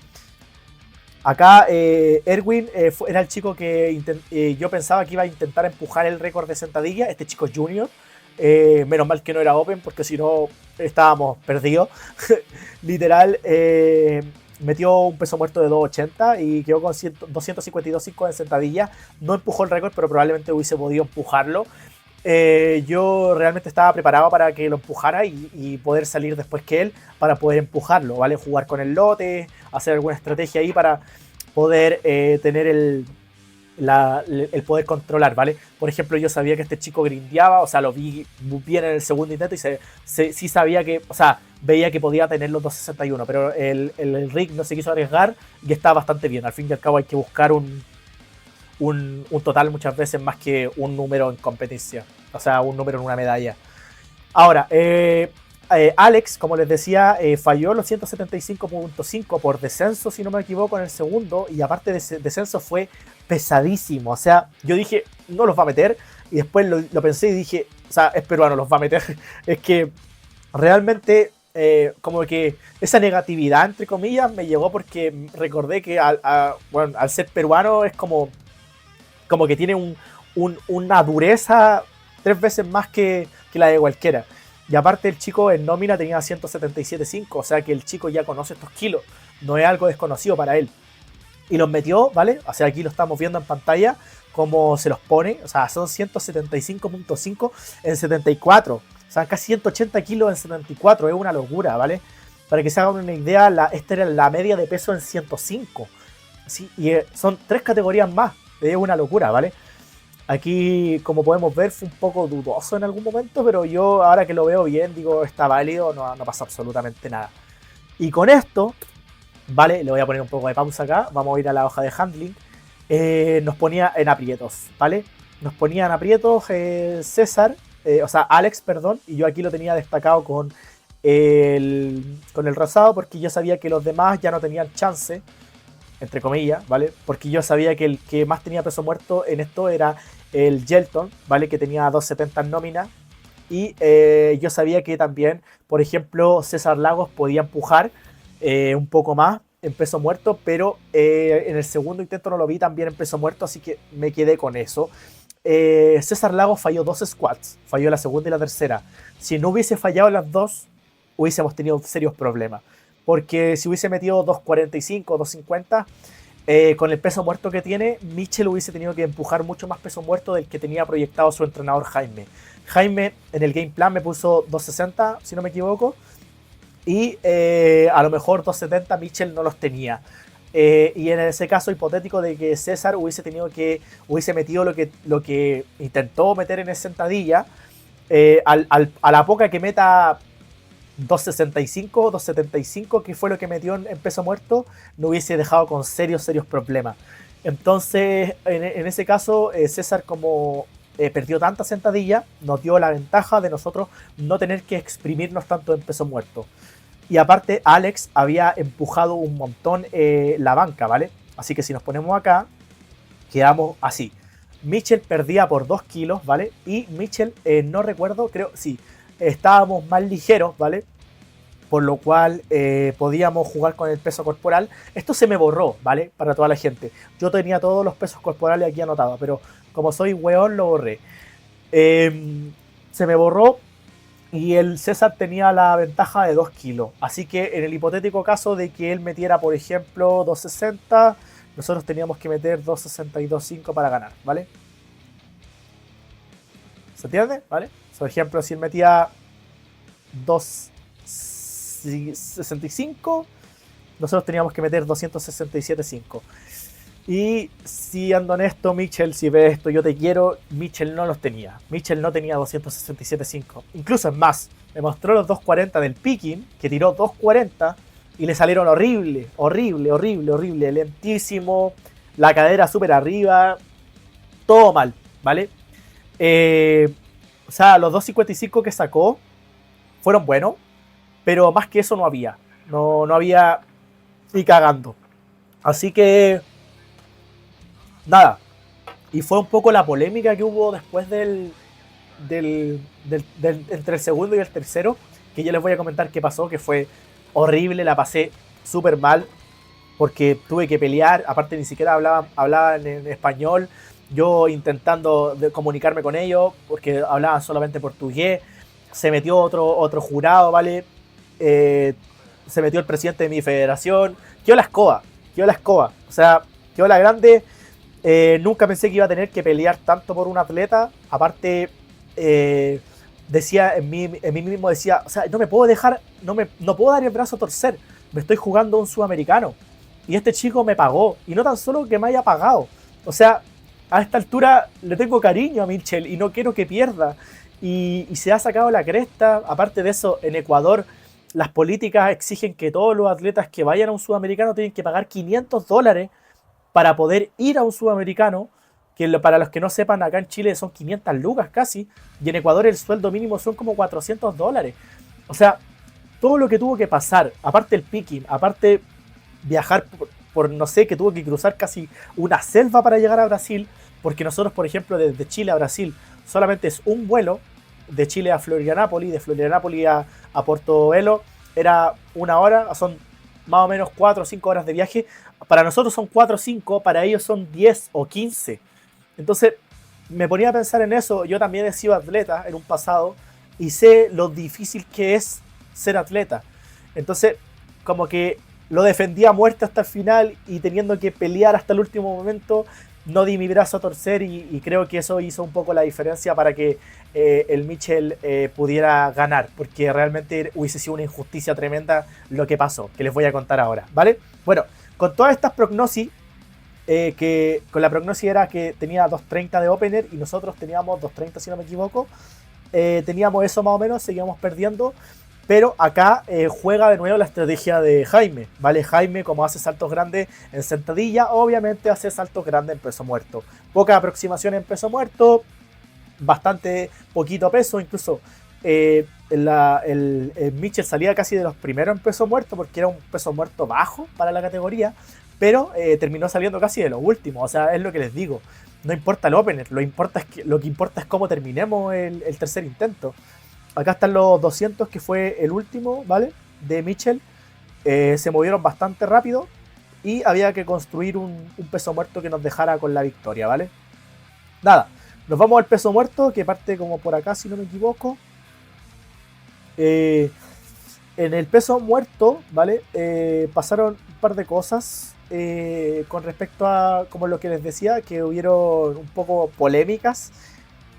Speaker 1: Acá Erwin era el chico que yo pensaba que iba a intentar empujar el récord de sentadilla. Este chico es Junior. Menos mal que no era Open, porque si no estábamos perdidos. Literal, metió un peso muerto de 280 y quedó con 252.5 en sentadilla. No empujó el récord, pero probablemente hubiese podido empujarlo. Yo realmente estaba preparado para que lo empujara y poder salir después que él para poder empujarlo, ¿vale? Jugar con el lote, hacer alguna estrategia ahí para poder tener el poder controlar, ¿vale? Por ejemplo, yo sabía que este chico grindeaba, o sea, lo vi bien en el segundo intento y sí sabía que, o sea, veía que podía tener los 261, pero el Rick no se quiso arriesgar y está bastante bien. Al fin y al cabo hay que buscar un total muchas veces más que un número en competencia, o sea, un número en una medalla. Ahora, Alex, como les decía, falló los 175.5 por descenso, si no me equivoco, en el segundo, y aparte de ese descenso fue pesadísimo. O sea, yo dije, no los va a meter, y después lo pensé y dije, o sea, es peruano, los va a meter. Es que realmente, como que esa negatividad, entre comillas, me llegó porque recordé que bueno, al ser peruano es como que tiene una dureza 3 veces más que la de cualquiera. Y aparte el chico en nómina tenía 177.5, o sea que el chico ya conoce estos kilos, no es algo desconocido para él. Y los metió, ¿vale? O sea, aquí lo estamos viendo en pantalla, cómo se los pone, o sea, son 175.5 en 74, o sea, casi 180 kilos en 74, es una locura, ¿vale? Para que se hagan una idea, esta era la media de peso en 105, ¿sí? Y son 3 categorías más, es una locura, ¿vale? Aquí, como podemos ver, fue un poco dudoso en algún momento, pero yo ahora que lo veo bien, digo, está válido, no pasa absolutamente nada. Y con esto, vale, le voy a poner un poco de pausa acá, vamos a ir a la hoja de handling. Nos ponía en aprietos, ¿vale? Nos ponía en aprietos César, o sea, Alex, perdón, y yo aquí lo tenía destacado con el rosado porque yo sabía que los demás ya no tenían chance, entre comillas, ¿vale? Porque yo sabía que el que más tenía peso muerto en esto era el Gelton, ¿vale? Que tenía 270 en nómina. Y yo sabía que también, por ejemplo, César Lagos podía empujar un poco más en peso muerto, pero en el segundo intento no lo vi tan bien en peso muerto, así que me quedé con eso. César Lagos falló 2 squats, falló la segunda y la tercera. Si no hubiese fallado las dos, hubiésemos tenido serios problemas. Porque si hubiese metido 245, 250, con el peso muerto que tiene, Mitchell hubiese tenido que empujar mucho más peso muerto del que tenía proyectado su entrenador Jaime. Jaime en el game plan me puso 260, si no me equivoco, y a lo mejor 270 Mitchell no los tenía. Y en ese caso hipotético de que César hubiese metido lo que intentó meter en esa sentadilla, a la poca que meta 265, 275, que fue lo que metió en peso muerto, no hubiese dejado con serios problemas. Entonces, en ese caso, César, como perdió tanta sentadilla, nos dio la ventaja de nosotros no tener que exprimirnos tanto en peso muerto. Y aparte, Alex había empujado un montón la banca, ¿vale? Así que si nos ponemos acá, quedamos así. Mitchell perdía por 2 kilos, ¿vale? Y Mitchell, no recuerdo, creo, sí, estábamos más ligeros, ¿vale? Por lo cual podíamos jugar con el peso corporal. Esto se me borró, ¿vale? Para toda la gente. Yo tenía todos los pesos corporales aquí anotados, pero como soy weón lo borré. Se me borró y el César tenía la ventaja de 2 kilos. Así que en el hipotético caso de que él metiera, por ejemplo, 260, nosotros teníamos que meter 262.5 para ganar, ¿vale? ¿Se entiende? ¿Vale? Por ejemplo, si él metía 265, nosotros teníamos que meter 267.5. Y siendo honesto, Mitchell, si ves esto, yo te quiero, Mitchell no los tenía. Mitchell no tenía 267.5. Incluso es más, me mostró los 240 del picking, que tiró 240 y le salieron horrible, lentísimo, la cadera súper arriba, todo mal, ¿vale? O sea, los 255 que sacó fueron buenos, pero más que eso no había. No había ni cagando. Así que nada, Y fue un poco la polémica que hubo después entre el segundo y el tercero, que yo les voy a comentar qué pasó, que fue horrible, la pasé súper mal, porque tuve que pelear, aparte ni siquiera hablaban en español, yo intentando comunicarme con ellos, porque hablaban solamente portugués, se metió otro jurado, ¿vale? Se metió el presidente de mi federación, quedó la escoba, o sea, quedó la grande. Nunca pensé que iba a tener que pelear tanto por un atleta, aparte decía en mí mismo, decía, o sea, no me puedo dejar, no puedo dar el brazo a torcer, me estoy jugando un sudamericano y este chico me pagó, y no tan solo que me haya pagado, o sea, a esta altura le tengo cariño a Mitchell y no quiero que pierda, y se ha sacado la cresta. Aparte de eso, en Ecuador las políticas exigen que todos los atletas que vayan a un sudamericano tienen que pagar $500 para poder ir a un sudamericano, que para los que no sepan, acá en Chile son 500 lucas casi, y en Ecuador el sueldo mínimo son como $400. O sea, todo lo que tuvo que pasar, aparte el picking, aparte viajar por no sé, que tuvo que cruzar casi una selva para llegar a Brasil, porque nosotros, por ejemplo, desde Chile a Brasil solamente es un vuelo, de Chile a Florianópolis, de Florianópolis a Portobelo, era una hora, son más o menos 4 o 5 horas de viaje. Para nosotros son 4 o 5, para ellos son 10 o 15. Entonces me ponía a pensar en eso. Yo también he sido atleta en un pasado y sé lo difícil que es ser atleta. Entonces como que lo defendí a muerte hasta el final, y teniendo que pelear hasta el último momento no di mi brazo a torcer, y creo que eso hizo un poco la diferencia para que el Mitchell pudiera ganar, porque realmente hubiese sido una injusticia tremenda lo que pasó, que les voy a contar ahora, ¿vale? Bueno, con todas estas prognosis, que con la prognosis era que tenía 2.30 de opener y nosotros teníamos 2.30 si no me equivoco, teníamos eso más o menos, seguíamos perdiendo. Pero acá juega de nuevo la estrategia de Jaime, ¿vale? Jaime, como hace saltos grandes en sentadilla, obviamente hace saltos grandes en peso muerto. Poca aproximación en peso muerto, bastante poquito peso, incluso el Mitchell salía casi de los primeros en peso muerto, porque era un peso muerto bajo para la categoría, pero terminó saliendo casi de los últimos. O sea, es lo que les digo, no importa el opener, lo que importa es cómo terminemos el tercer intento. Acá están los 200, que fue el último, ¿vale? De Mitchell. Se movieron bastante rápido y había que construir un peso muerto que nos dejara con la victoria, ¿vale? Nada, nos vamos al peso muerto, que parte como por acá, si no me equivoco. En el peso muerto, ¿vale? Pasaron un par de cosas con respecto a, como lo que les decía, que hubieron un poco polémicas.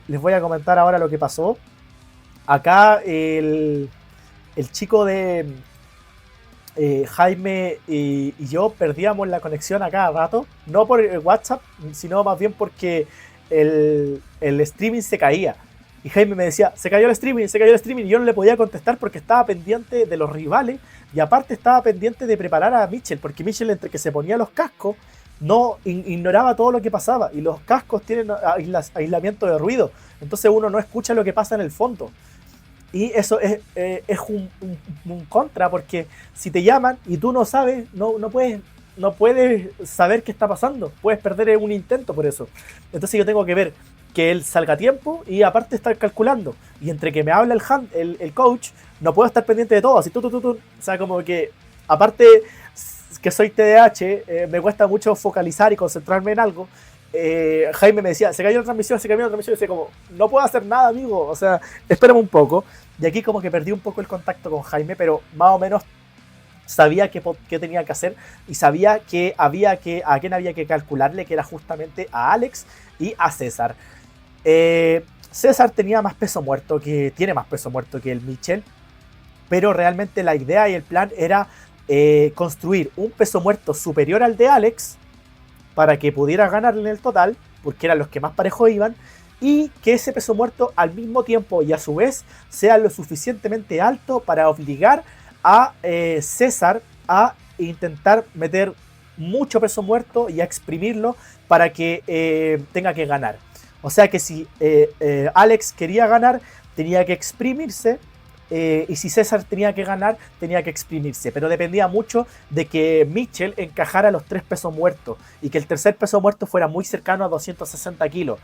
Speaker 1: Les voy a comentar ahora lo que pasó. Acá el chico de Jaime y yo perdíamos la conexión a cada rato, no por el WhatsApp, sino más bien porque el streaming se caía. Y Jaime me decía, se cayó el streaming, y yo no le podía contestar porque estaba pendiente de los rivales, y aparte estaba pendiente de preparar a Mitchell, porque Mitchell, entre que se ponía los cascos, no ignoraba todo lo que pasaba, y los cascos tienen aislamiento de ruido, entonces uno no escucha lo que pasa en el fondo. Y eso es un contra, porque si te llaman y tú no sabes, no puedes saber qué está pasando. Puedes perder un intento por eso. Entonces yo tengo que ver que él salga a tiempo y aparte estar calculando. Y entre que me habla el coach, no puedo estar pendiente de todo. Así o sea, como que aparte que soy TDAH, me cuesta mucho focalizar y concentrarme en algo. Jaime me decía, se cayó la transmisión, y decía como, no puedo hacer nada, amigo, o sea, espérame un poco. Y aquí como que perdí un poco el contacto con Jaime, pero más o menos sabía qué tenía que hacer, y sabía que a quién había que calcularle, que era justamente a Alex y a César. César tiene más peso muerto que el Mitchell, pero realmente la idea y el plan era construir un peso muerto superior al de Alex, para que pudiera ganarle en el total, porque eran los que más parejos iban, y que ese peso muerto al mismo tiempo y a su vez sea lo suficientemente alto para obligar a César a intentar meter mucho peso muerto y a exprimirlo para que tenga que ganar. O sea que si Alex quería ganar, tenía que exprimirse y si César tenía que ganar, tenía que exprimirse. Pero dependía mucho de que Mitchell encajara los 3 pesos muertos y que el tercer peso muerto fuera muy cercano a 260 kilos.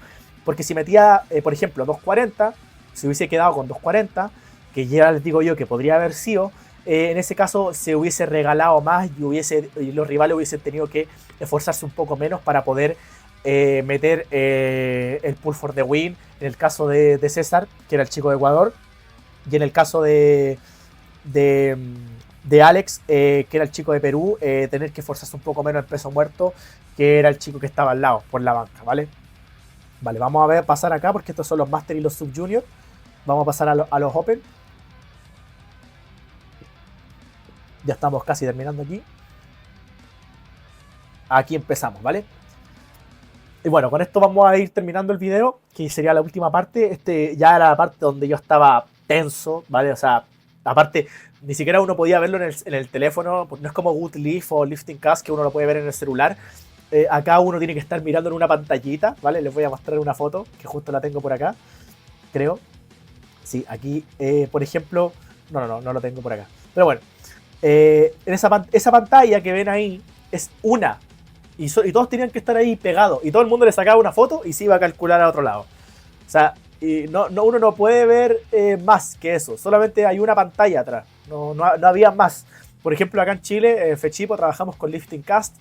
Speaker 1: Porque si metía, por ejemplo, 240, se hubiese quedado con 240, que ya les digo yo que podría haber sido, en ese caso se hubiese regalado más y los rivales hubiesen tenido que esforzarse un poco menos para poder meter el pull for the win. En el caso de César, que era el chico de Ecuador, y en el caso de, de Alex, que era el chico de Perú, tener que esforzarse un poco menos en peso muerto, que era el chico que estaba al lado, por la banca, ¿vale? Vale, vamos a ver, pasar acá, porque estos son los Master y los Sub Junior. Vamos a pasar a los Open. Ya estamos casi terminando aquí. Aquí empezamos, ¿vale? Y bueno, con esto vamos a ir terminando el video, que sería la última parte. Ya era la parte donde yo estaba tenso, ¿vale? O sea, aparte, ni siquiera uno podía verlo en el teléfono, no es como Good Lift o Lifting Cast, que uno lo puede ver en el celular. Acá uno tiene que estar mirando en una pantallita, ¿vale? Les voy a mostrar una foto, que justo la tengo por acá, creo. Sí, aquí, por ejemplo, no lo tengo por acá. Pero bueno, en esa pantalla que ven ahí es una. Y todos tenían que estar ahí pegados. Y todo el mundo le sacaba una foto y se iba a calcular a otro lado. O sea, uno no puede ver más que eso. Solamente hay una pantalla atrás. No había más. Por ejemplo, acá en Chile, Fechipo, trabajamos con Lifting Cast.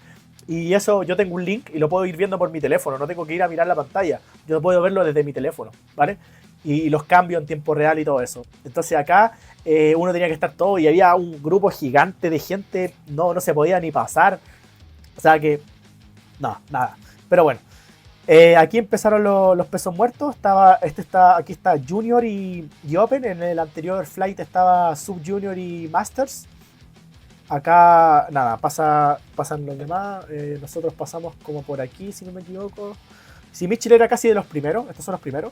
Speaker 1: Y eso, yo tengo un link y lo puedo ir viendo por mi teléfono. No tengo que ir a mirar la pantalla. Yo puedo verlo desde mi teléfono, ¿vale? Y los cambios en tiempo real y todo eso. Entonces acá uno tenía que estar todo y había un grupo gigante de gente. No se podía ni pasar. O sea que... No, nada. Pero bueno. Aquí empezaron los pesos muertos. Aquí está Junior y Open. En el anterior flight estaba Sub Junior y Masters. Acá, nada, pasan los demás. Nosotros pasamos como por aquí, si no me equivoco. Si Mitchell era casi de los primeros. Estos son los primeros.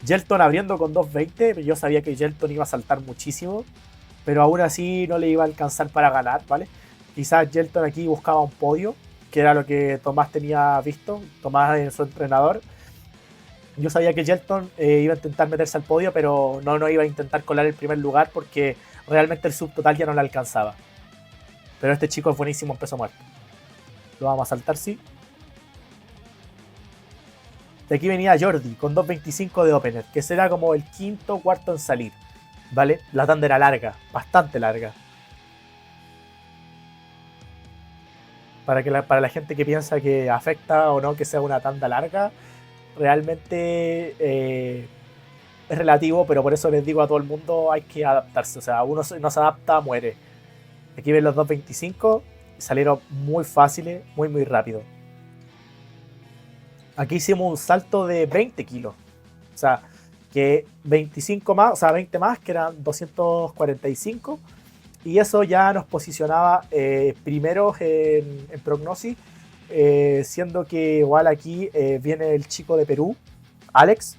Speaker 1: Yelton abriendo con 2.20. Yo sabía que Yelton iba a saltar muchísimo, pero aún así no le iba a alcanzar para ganar, ¿vale? Quizás Yelton aquí buscaba un podio, que era lo que Tomás tenía visto, Tomás en su entrenador. Yo sabía que Yelton iba a intentar meterse al podio, pero no iba a intentar colar el primer lugar porque realmente el subtotal ya no le alcanzaba. Pero este chico es buenísimo en peso muerto. Lo vamos a saltar, sí. De aquí venía Jordi con 2.25 de opener, que será como el quinto o cuarto en salir, ¿vale? La tanda era larga, bastante larga. Para la gente que piensa que afecta o no que sea una tanda larga, realmente es relativo, pero por eso les digo a todo el mundo hay que adaptarse. O sea, uno no se adapta, muere. Aquí ven los 2.25, salieron muy fáciles, muy rápido. Aquí hicimos un salto de 20 kilos. O sea, que 25 más, o sea, 20 más, que eran 245. Y eso ya nos posicionaba primeros en prognosis, siendo que igual aquí viene el chico de Perú, Alex,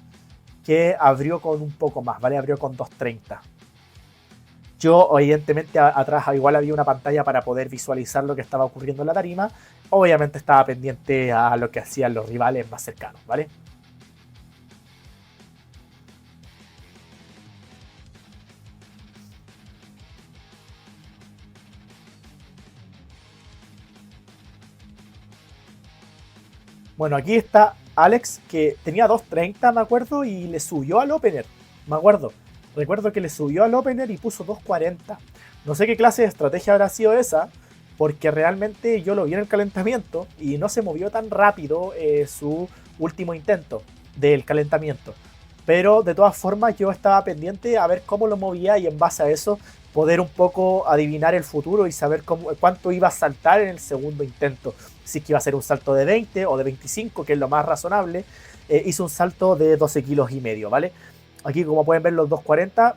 Speaker 1: que abrió con un poco más, ¿vale? Abrió con 230. Yo, evidentemente, atrás igual había una pantalla para poder visualizar lo que estaba ocurriendo en la tarima. Obviamente estaba pendiente a lo que hacían los rivales más cercanos, ¿vale? Bueno, aquí está Alex, que tenía 230, me acuerdo, y le subió al opener, me acuerdo. Recuerdo que le subió al opener y puso 240. No sé qué clase de estrategia habrá sido esa, porque realmente yo lo vi en el calentamiento y no se movió tan rápido su último intento del calentamiento. Pero de todas formas yo estaba pendiente a ver cómo lo movía y en base a eso poder un poco adivinar el futuro y saber cuánto iba a saltar en el segundo intento. Si es que iba a ser un salto de 20 o de 25, que es lo más razonable. Hizo un salto de 12 kilos y medio, ¿vale? Aquí, como pueden ver, los 240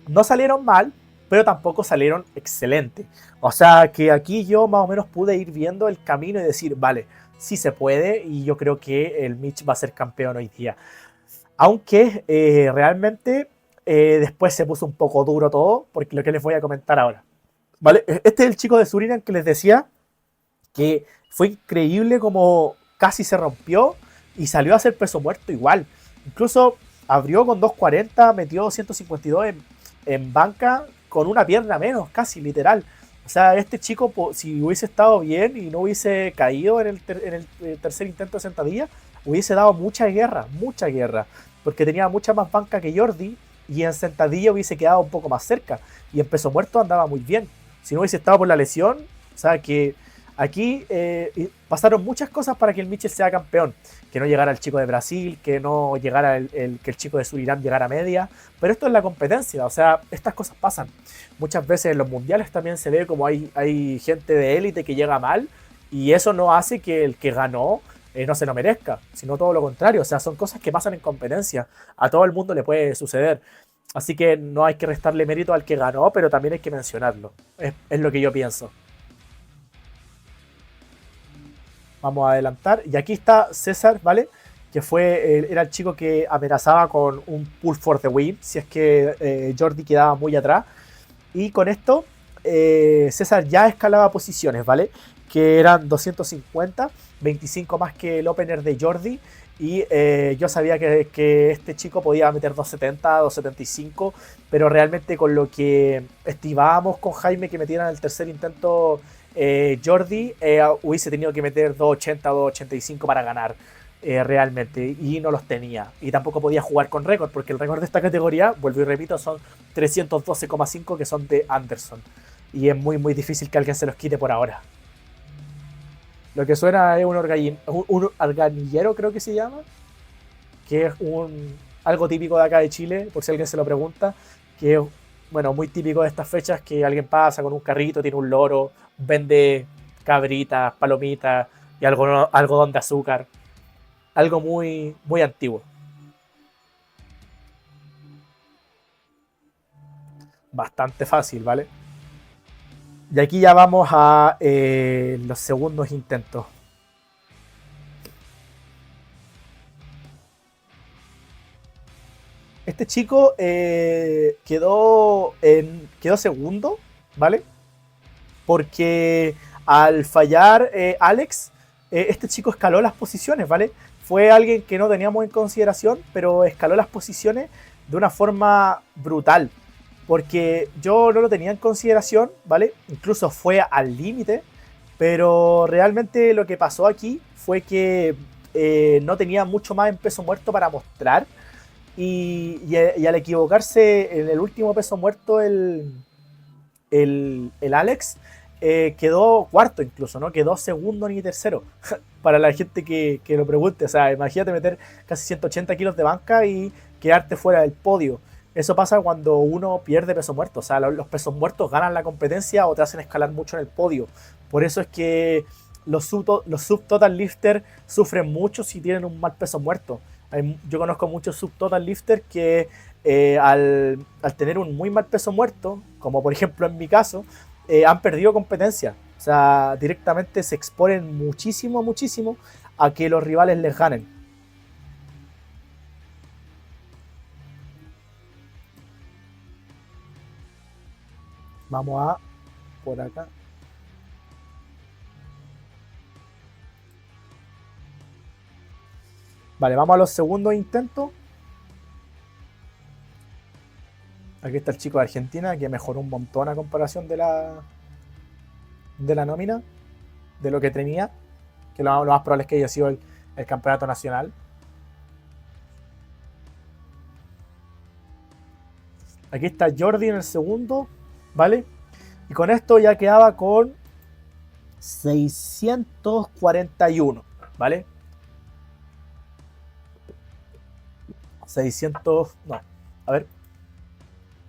Speaker 1: no salieron mal, pero tampoco salieron excelentes. O sea que aquí yo más o menos pude ir viendo el camino y decir, vale, sí se puede y yo creo que el Mitch va a ser campeón hoy día. Aunque realmente después se puso un poco duro todo, porque lo que les voy a comentar ahora. ¿Vale? Este es el chico de Surinam que les decía que fue increíble como casi se rompió y salió a hacer peso muerto igual. Incluso abrió con 240, metió 152 en banca con una pierna menos, casi literal. O sea, este chico, si hubiese estado bien y no hubiese caído en el tercer intento de sentadilla, hubiese dado mucha guerra, porque tenía mucha más banca que Jordi y en sentadilla hubiese quedado un poco más cerca. Y en peso muerto andaba muy bien. Si no hubiese estado por la lesión, o sea que aquí pasaron muchas cosas para que el Mitchell sea campeón. Que no llegara el chico de Brasil, que no llegara que el chico de Surinam llegara a media. Pero esto es la competencia, o sea, estas cosas pasan. Muchas veces en los mundiales también se ve como hay gente de élite que llega mal y eso no hace que el que ganó no se lo merezca, sino todo lo contrario. O sea, son cosas que pasan en competencia. A todo el mundo le puede suceder. Así que no hay que restarle mérito al que ganó, pero también hay que mencionarlo. Es lo que yo pienso. Vamos a adelantar. Y aquí está César, ¿vale? Que era el chico que amenazaba con un pull for the win, si es que Jordi quedaba muy atrás. Y con esto, César ya escalaba posiciones, ¿vale? Que eran 250, 25 más que el opener de Jordi. Y yo sabía que este chico podía meter 270, 275, pero realmente con lo que estimábamos con Jaime que metiera en el tercer intento Jordi, hubiese tenido que meter 280, 285 para ganar. Realmente, y no los tenía, y tampoco podía jugar con récord, porque el récord de esta categoría, vuelvo y repito, son 312,5 que son de Anderson, y es muy difícil que alguien se los quite por ahora. Lo que suena es un organillero, creo que se llama, que es algo típico de acá de Chile, por si alguien se lo pregunta, que es, bueno, muy típico de estas fechas, que alguien pasa con un carrito, tiene un loro, vende cabritas, palomitas y algodón de azúcar. Algo muy antiguo. Bastante fácil, ¿vale? Y aquí ya vamos a los segundos intentos. Este chico quedó segundo, ¿vale? Porque al fallar Alex, este chico escaló las posiciones, ¿vale? Fue alguien que no teníamos en consideración, pero escaló las posiciones de una forma brutal. Porque yo no lo tenía en consideración, ¿vale? Incluso fue al límite, pero realmente lo que pasó aquí fue que no tenía mucho más en peso muerto para mostrar. Y al equivocarse en el último peso muerto, el Alex quedó cuarto incluso, no quedó segundo ni tercero. Para la gente que lo pregunte, o sea, imagínate meter casi 180 kilos de banca y quedarte fuera del podio. Eso pasa cuando uno pierde peso muerto, o sea, los pesos muertos ganan la competencia o te hacen escalar mucho en el podio. Por eso es que los subtotal lifter sufren mucho si tienen un mal peso muerto. Yo conozco muchos subtotal lifter que al tener un muy mal peso muerto, como por ejemplo en mi caso, han perdido competencia. O sea, directamente se exponen muchísimo a que los rivales les ganen. Vamos a por acá. Vale, vamos a los segundos intentos. Aquí está el chico de Argentina que mejoró un montón a comparación de la nómina, de lo que tenía, que lo más probable es que haya sido el campeonato nacional. Aquí está Jordi en el segundo, ¿vale? Y con esto ya quedaba con 641, ¿vale? 600, no, a ver,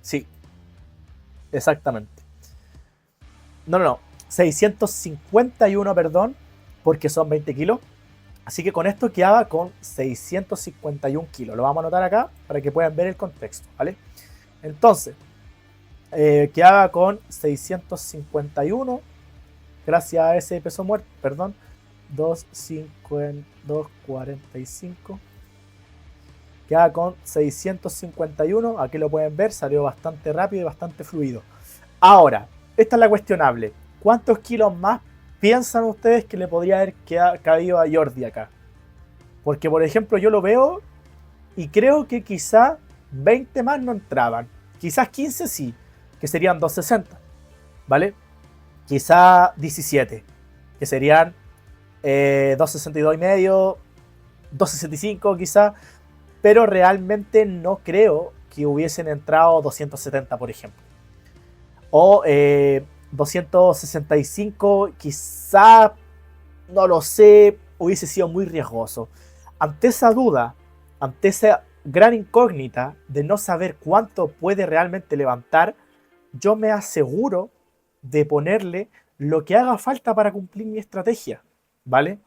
Speaker 1: sí, exactamente. No, 651, perdón, porque son 20 kilos. Así que con esto quedaba con 651 kilos. Lo vamos a anotar acá para que puedan ver el contexto, ¿vale? Entonces, quedaba con 651 gracias a ese peso muerto, perdón, 245. Queda con 651, aquí lo pueden ver, salió bastante rápido y bastante fluido. Ahora, esta es la cuestionable. ¿Cuántos kilos más piensan ustedes que le podría haber cabido a Jordi acá? Porque, por ejemplo, yo lo veo y creo que quizá 20 más no entraban. Quizás 15 sí, que serían 260, ¿vale? Quizá 17, que serían 262 y medio, 265 quizá, pero realmente no creo que hubiesen entrado 270, por ejemplo. O 265, quizá, no lo sé, hubiese sido muy riesgoso. Ante esa duda, ante esa gran incógnita de no saber cuánto puede realmente levantar, yo me aseguro de ponerle lo que haga falta para cumplir mi estrategia, ¿vale?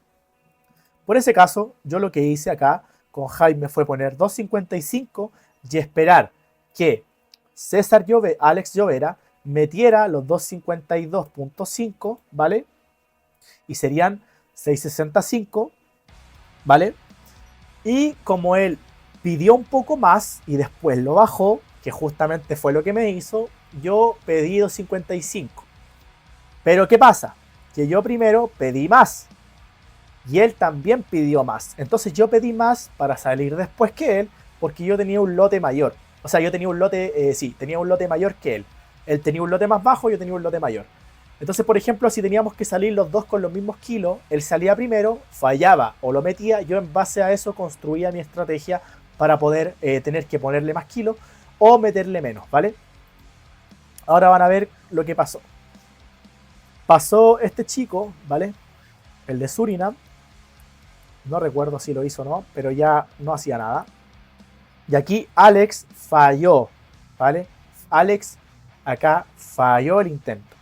Speaker 1: Por ese caso, yo lo que hice acá con Jaime fue poner 2.55 y esperar que Alex Llovera metiera los 2.52.5, ¿vale? Y serían 6.65, ¿vale? Y como él pidió un poco más y después lo bajó, que justamente fue lo que me hizo, yo pedí 2.55. Pero ¿qué pasa? Que yo primero pedí más y él también pidió más. Entonces yo pedí más para salir después que él, porque yo tenía un lote mayor. O sea, yo tenía un lote, tenía un lote mayor que él. Él tenía un lote más bajo, yo tenía un lote mayor. Entonces, por ejemplo, si teníamos que salir los dos con los mismos kilos, él salía primero, fallaba o lo metía, yo en base a eso construía mi estrategia para poder tener que ponerle más kilos o meterle menos, ¿vale? Ahora van a ver lo que pasó. Pasó este chico, ¿vale? El de Surinam. No recuerdo si lo hizo o no, pero ya no hacía nada. Y aquí Alex falló, ¿vale? Alex acá falló el intento.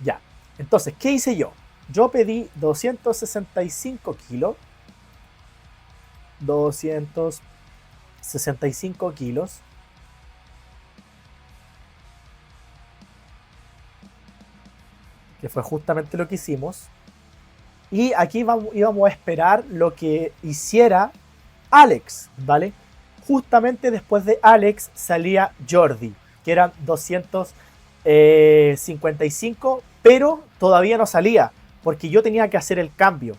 Speaker 1: Ya. Entonces, ¿qué hice yo? Yo pedí 265 kilos. 265 kilos. Que fue justamente lo que hicimos. Y aquí íbamos a esperar lo que hiciera Alex, ¿vale? Justamente después de Alex salía Jordi, que eran 255, pero todavía no salía, porque yo tenía que hacer el cambio.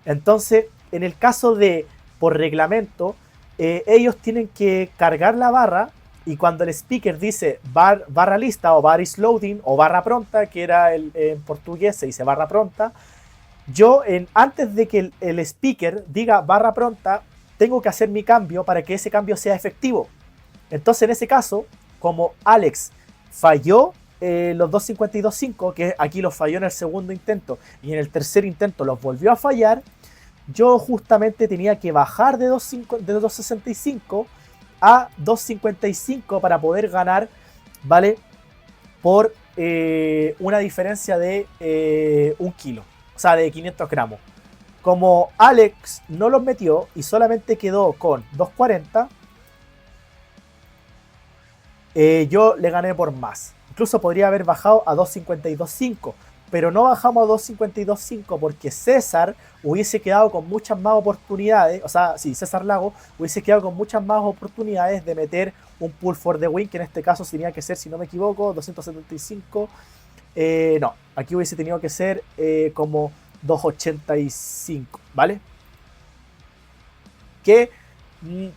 Speaker 1: Entonces, en el caso de, por reglamento, ellos tienen que cargar la barra, y cuando el speaker dice barra lista o bar is loading o barra pronta, que era en portugués se dice barra pronta, yo antes de que el speaker diga barra pronta, tengo que hacer mi cambio para que ese cambio sea efectivo. Entonces, en ese caso, como Alex falló los 2.52.5, que aquí los falló en el segundo intento y en el tercer intento los volvió a fallar, yo justamente tenía que bajar de 2.65 a 2.55 para poder ganar, ¿vale? Por una diferencia de 1 kilo, o sea, de 500 gramos. Como Alex no los metió y solamente quedó con 2.40, yo le gané por más. Incluso podría haber bajado a 2.52.5, pero no bajamos a 2.52.5 porque César hubiese quedado con muchas más oportunidades, o sea, sí, César Lago hubiese quedado con muchas más oportunidades de meter un pull for the win, que en este caso tenía que ser, si no me equivoco, 275. No, aquí hubiese tenido que ser como 285, ¿vale? Que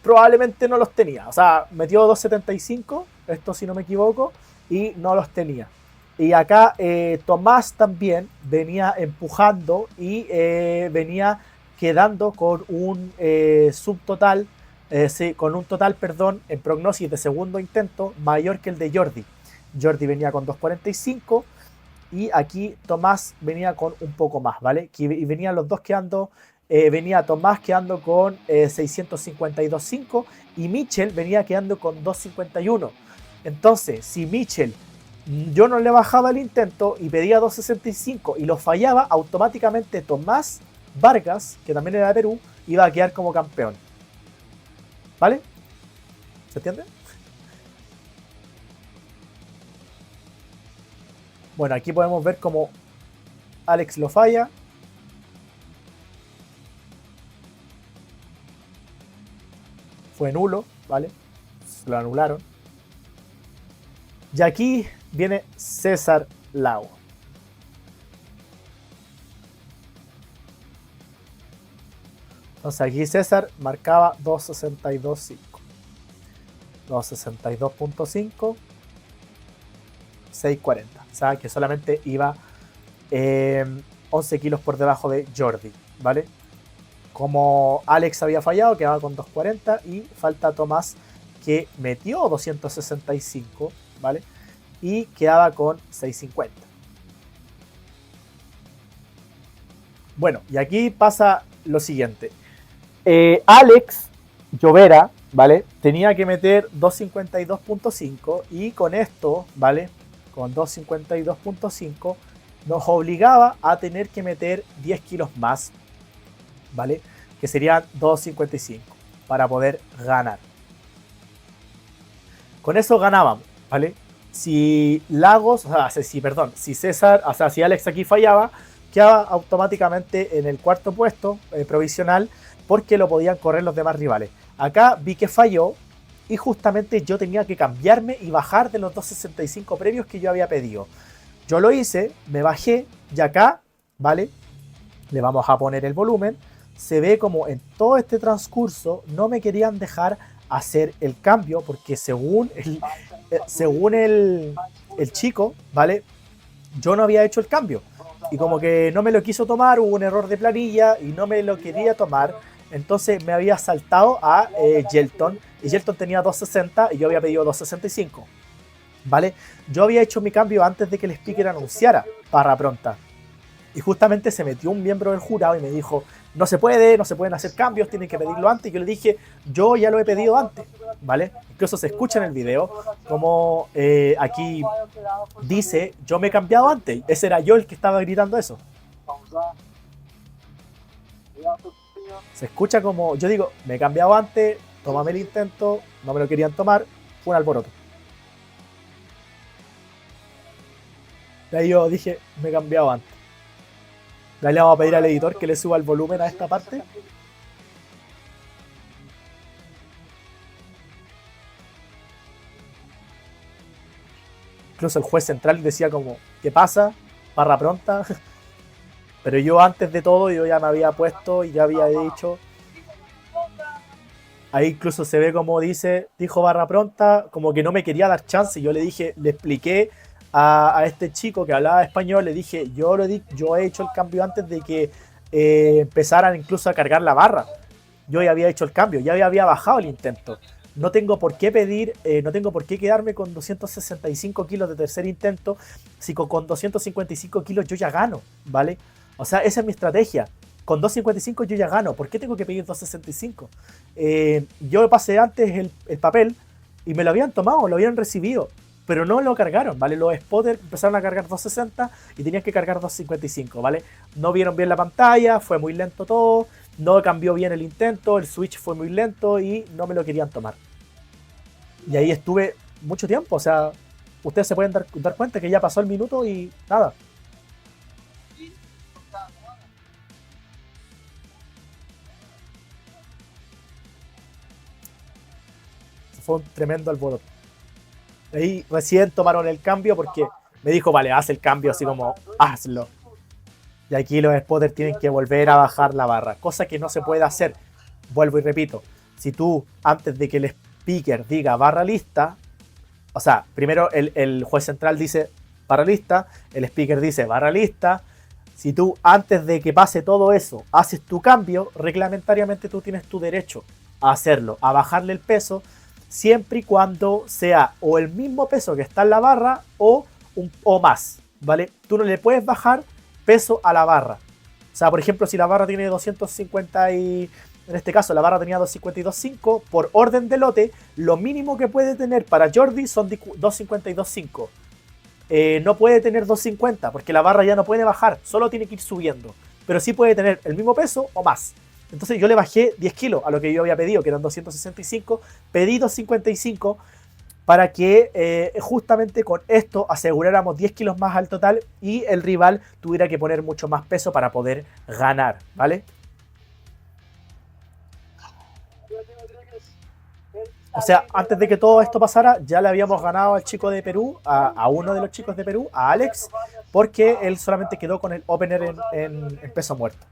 Speaker 1: probablemente no los tenía. O sea, metió 275, esto si no me equivoco, y no los tenía. Y acá Tomás también venía empujando y venía quedando con un subtotal, sí, con un total, perdón, en prognosis de segundo intento mayor que el de Jordi. Jordi venía con 2.45 y aquí Tomás venía con un poco más, ¿vale? Y venían los dos quedando, venía Tomás quedando con 652.5 y Mitchell venía quedando con 251. Entonces, si Mitchell yo no le bajaba el intento y pedía 265 y lo fallaba, automáticamente Tomás Vargas, que también era de Perú, iba a quedar como campeón. ¿Vale? ¿Se entiende? Bueno, aquí podemos ver cómo Alex lo falla. Fue nulo, ¿vale? Se lo anularon. Y aquí viene César Lago. Entonces aquí César marcaba 2.62.5. 2.62.5. 6.40. O sea que solamente iba 11 kilos por debajo de Jordi, ¿vale? Como Alex había fallado, quedaba con 2.40 y falta Tomás que metió 265, ¿vale? Y quedaba con 6.50. Bueno, y aquí pasa lo siguiente. Alex Llovera, ¿vale? Tenía que meter 252.5 y con esto, ¿vale? Con 252.5 nos obligaba a tener que meter 10 kilos más, ¿vale? Que serían 255 para poder ganar. Con eso ganábamos, ¿vale? Si Lagos, o sea, si César, o sea, si Alex aquí fallaba, quedaba automáticamente en el cuarto puesto provisional porque lo podían correr los demás rivales. Acá vi que falló y justamente yo tenía que cambiarme y bajar de los 265 premios que yo había pedido. Yo lo hice, me bajé y acá, ¿vale? Le vamos a poner el volumen. Se ve como en todo este transcurso no me querían dejar hacer el cambio porque según el chico, ¿vale? Yo no había hecho el cambio. Y como que no me lo quiso tomar, hubo un error de planilla y no me lo quería tomar. Entonces me había saltado a Yelton. Y Yelton tenía 260 y yo había pedido 265. ¿Vale? Yo había hecho mi cambio antes de que el speaker anunciara barra pronta. Y justamente se metió un miembro del jurado y me dijo, no se pueden hacer cambios, tienen que pedirlo antes. Y yo le dije, yo ya lo he pedido antes, ¿vale? Incluso se escucha en el video como aquí dice, yo me he cambiado antes. Ese era yo el que estaba gritando eso. Se escucha como, yo digo, me he cambiado antes, tómame el intento, no me lo querían tomar, fue un alboroto. Y ahí yo dije, me he cambiado antes. Ya le vamos a pedir al editor que le suba el volumen a esta parte. Incluso el juez central decía como, ¿qué pasa? Barra pronta. Pero yo antes de todo, yo ya me había puesto y ya había dicho. Ahí incluso se ve como dijo barra pronta, como que no me quería dar chance. Yo le dije, le expliqué a este chico que hablaba español, le dije, yo he hecho el cambio antes de que empezaran incluso a cargar la barra. Yo ya había hecho el cambio, ya había bajado el intento. No tengo por qué pedir, no tengo por qué quedarme con 265 kilos de tercer intento si con 255 kilos yo ya gano, ¿vale? O sea, esa es mi estrategia. Con 255 yo ya gano. ¿Por qué tengo que pedir 265? Yo pasé antes el papel y me lo habían tomado, lo habían recibido, pero no lo cargaron, ¿vale? Los spotters empezaron a cargar 260 y tenían que cargar 255, ¿vale? No vieron bien la pantalla, fue muy lento todo, no cambió bien el intento, el switch fue muy lento y no me lo querían tomar. Y ahí estuve mucho tiempo, o sea, ustedes se pueden dar cuenta que ya pasó el minuto y nada. Fue un tremendo alboroto. Ahí recién tomaron el cambio porque me dijo, vale, haz el cambio, así como, hazlo. Y aquí los spotters tienen que volver a bajar la barra, cosa que no se puede hacer. Vuelvo y repito, si tú, antes de que el speaker diga barra lista, o sea, primero el juez central dice barra lista, el speaker dice barra lista, si tú, antes de que pase todo eso, haces tu cambio, reglamentariamente tú tienes tu derecho a hacerlo, a bajarle el peso, siempre y cuando sea o el mismo peso que está en la barra o más, ¿vale? Tú no le puedes bajar peso a la barra. O sea, por ejemplo, si la barra tiene 250 y... En este caso, la barra tenía 252.5. Por orden de lote, lo mínimo que puede tener para Jordi son 252.5. No puede tener 250 porque la barra ya no puede bajar, solo tiene que ir subiendo. Pero sí puede tener el mismo peso o más. Entonces yo le bajé 10 kilos a lo que yo había pedido, que eran 265. Pedí 255 para que justamente con esto aseguráramos 10 kilos más al total y el rival tuviera que poner mucho más peso para poder ganar, ¿vale? O sea, antes de que todo esto pasara, ya le habíamos ganado al chico de Perú, a uno de los chicos de Perú, a Alex, porque él solamente quedó con el opener en peso muerto.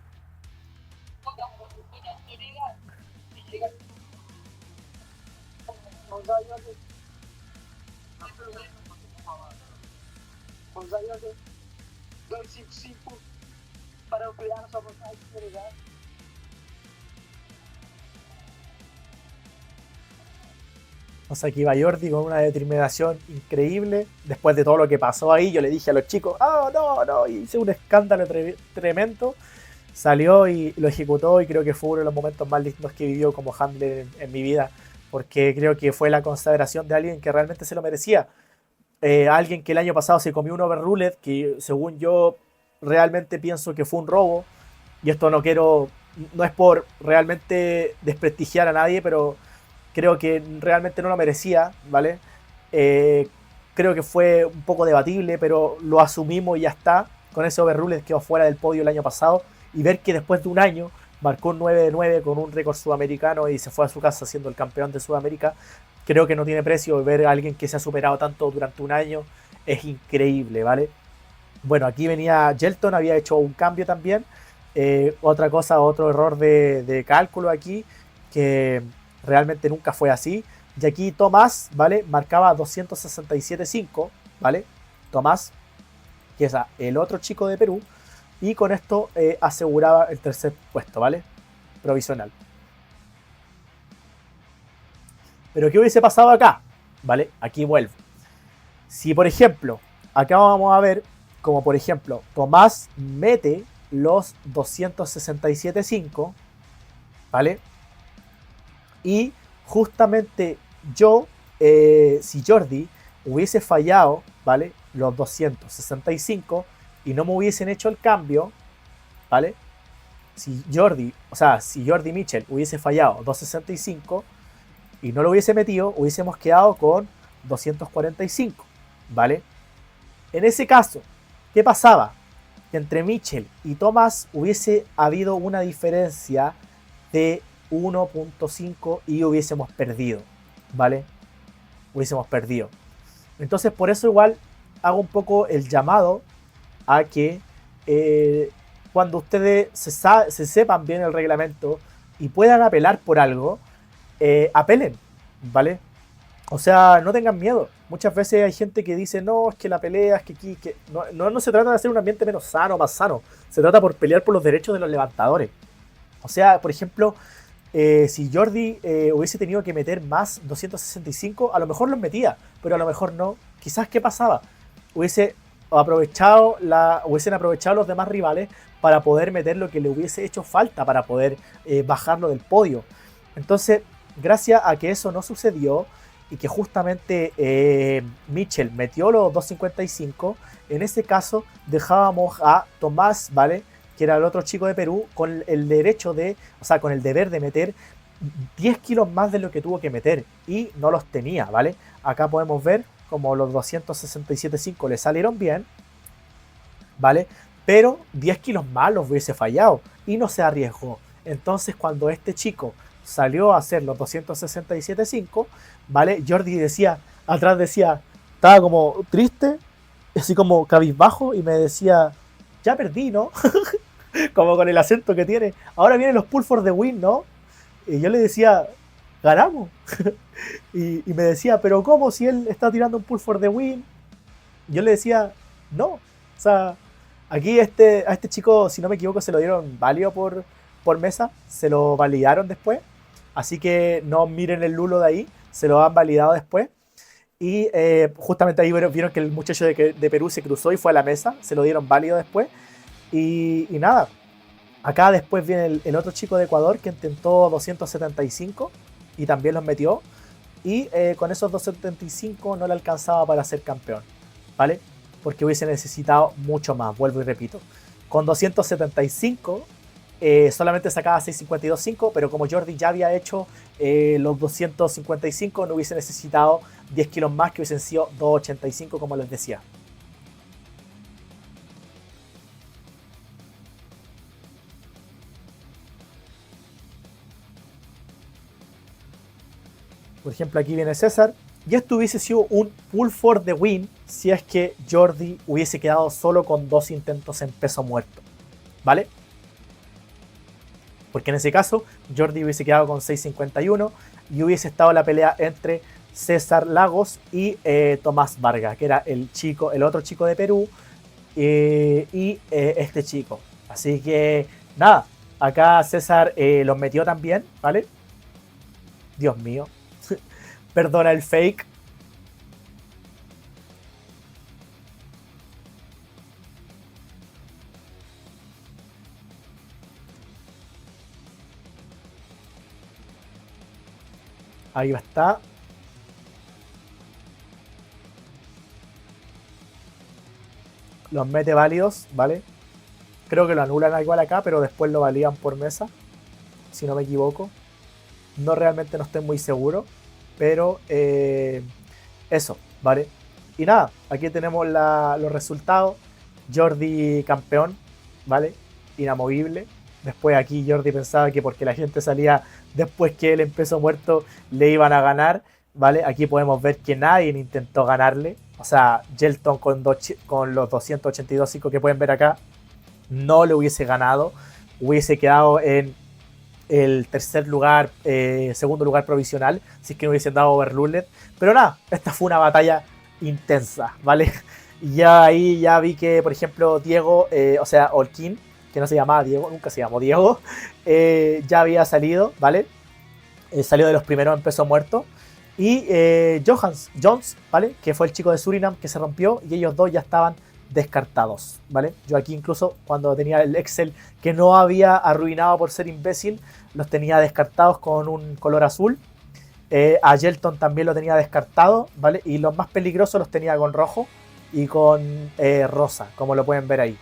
Speaker 1: O sea, que iba Jordi con una determinación increíble. Después de todo lo que pasó ahí, yo le dije a los chicos, oh, no, no, y hice un escándalo tremendo. Salió y lo ejecutó y creo que fue uno de los momentos más lindos que vivió como handler en mi vida, porque creo que fue la consagración de alguien que realmente se lo merecía. Alguien que el año pasado se comió un overruled, que según yo realmente pienso que fue un robo, y esto no quiero, no es por realmente desprestigiar a nadie, pero creo que realmente no lo merecía, ¿vale? Eh, Creo que fue un poco debatible, pero lo asumimos y ya está. Con ese overrule quedó fuera del podio el año pasado. Y ver que después de un año marcó un 9 de 9 con un récord sudamericano y se fue a su casa siendo el campeón de Sudamérica, creo que no tiene precio. Ver a alguien que se ha superado tanto durante un año es increíble, ¿vale? Bueno, aquí venía Gelton, había hecho un cambio también. Otra cosa, otro error de cálculo aquí, que realmente nunca fue así. Y aquí Tomás, ¿vale? Marcaba 267.5, ¿vale? Tomás, que es el otro chico de Perú, y con esto aseguraba el tercer puesto, ¿vale? Provisional. Pero ¿qué hubiese pasado acá? ¿Vale? Aquí vuelvo. Si por ejemplo, acá vamos a ver como por ejemplo Tomás mete los 267.5, ¿vale? Y justamente yo, si Jordi hubiese fallado, ¿vale? Los 265 y no me hubiesen hecho el cambio, ¿vale? Si Jordi, o sea, si Jordi Mitchell hubiese fallado 265 y no lo hubiese metido, hubiésemos quedado con 245, ¿vale? En ese caso, ¿qué pasaba? Que entre Mitchell y Thomas hubiese habido una diferencia de 1.5 y hubiésemos perdido, ¿vale? Hubiésemos perdido. Entonces, por eso igual hago un poco el llamado a que eh, cuando ustedes se sepan bien el reglamento y puedan apelar por algo, apelen, ¿vale? O sea, no tengan miedo. Muchas veces hay gente que dice, no, es que la pelea, es que aquí, que... No, no, no se trata de hacer un ambiente menos sano, más sano. Se trata por pelear por los derechos de los levantadores. O sea, por ejemplo, si Jordi hubiese tenido que meter más 265, a lo mejor los metía, pero a lo mejor no. Quizás, ¿qué pasaba? Hubiese hubiesen aprovechado los demás rivales para poder meter lo que le hubiese hecho falta para poder bajarlo del podio. Entonces, gracias a que eso no sucedió y que justamente Mitchell metió los 255, en ese caso dejábamos a Tomás, ¿vale? Que era el otro chico de Perú, con el derecho de, o sea, con el deber de meter 10 kilos más de lo que tuvo que meter y no los tenía, ¿vale? Acá podemos ver como los 267.5 le salieron bien, ¿vale? Pero 10 kilos más los hubiese fallado y no se arriesgó. Entonces, cuando este chico salió a hacer los 267.5, ¿vale? Jordi decía, atrás decía, estaba como triste, así como cabizbajo, y me decía, ya perdí, ¿no? Como con el acento que tiene. Ahora vienen los pull for the win, ¿no? Y yo le decía, ganamos. Y me decía, pero ¿cómo si él está tirando un pull for the win? Yo le decía, no. O sea, aquí a este chico, si no me equivoco, se lo dieron válido por mesa. Se lo validaron después. Así que no miren el lulo de ahí. Se lo han validado después. Y justamente ahí vieron que el muchacho de Perú se cruzó y fue a la mesa. Se lo dieron válido después. Y nada, acá después viene el otro chico de Ecuador que intentó 275 y también los metió. Y con esos 275 no le alcanzaba para ser campeón, ¿vale? Porque hubiese necesitado mucho más, vuelvo y repito. Con 275 solamente sacaba 652.5, pero como Jordi ya había hecho los 255, no hubiese necesitado 10 kilos más, que hubiesen sido 285, como les decía. Por ejemplo, aquí viene César. Y esto hubiese sido un pull for the win si es que Jordi hubiese quedado solo con 2 intentos en peso muerto, ¿vale? Porque en ese caso Jordi hubiese quedado con 6.51 y hubiese estado la pelea entre César Lagos y Tomás Vargas, que era el otro chico de Perú y este chico. Así que nada, acá César los metió también, ¿vale? Dios mío. Perdona el fake. Ahí está. Los mete válidos, ¿vale? Creo que lo anulan igual acá, pero después lo validan por mesa, si no me equivoco. No, realmente no estoy muy seguro, pero eso, ¿vale? Y nada, aquí tenemos los resultados. Jordi campeón, ¿vale? Inamovible. Después aquí Jordi pensaba que porque la gente salía después que él empezó muerto le iban a ganar, ¿vale? Aquí podemos ver que nadie intentó ganarle. O sea, Yelton con los 282.5 que pueden ver acá no le hubiese ganado. Hubiese quedado en el tercer lugar, segundo lugar provisional, si es que no hubiesen dado overruled. Pero nada, esta fue una batalla intensa, ¿vale? Y ya ahí ya vi que, por ejemplo, Diego, o sea, Olkin, que no se llamaba Diego, nunca se llamó Diego, ya había salido, ¿vale? Salió de los primeros en peso muerto. Y Jones, ¿vale? Que fue el chico de Surinam que se rompió y ellos dos ya estaban descartados, ¿vale? Yo aquí incluso cuando tenía el Excel que no había arruinado por ser imbécil, los tenía descartados con un color azul. A Yelton también lo tenía descartado, ¿vale? Y los más peligrosos los tenía con rojo y con rosa, como lo pueden ver ahí.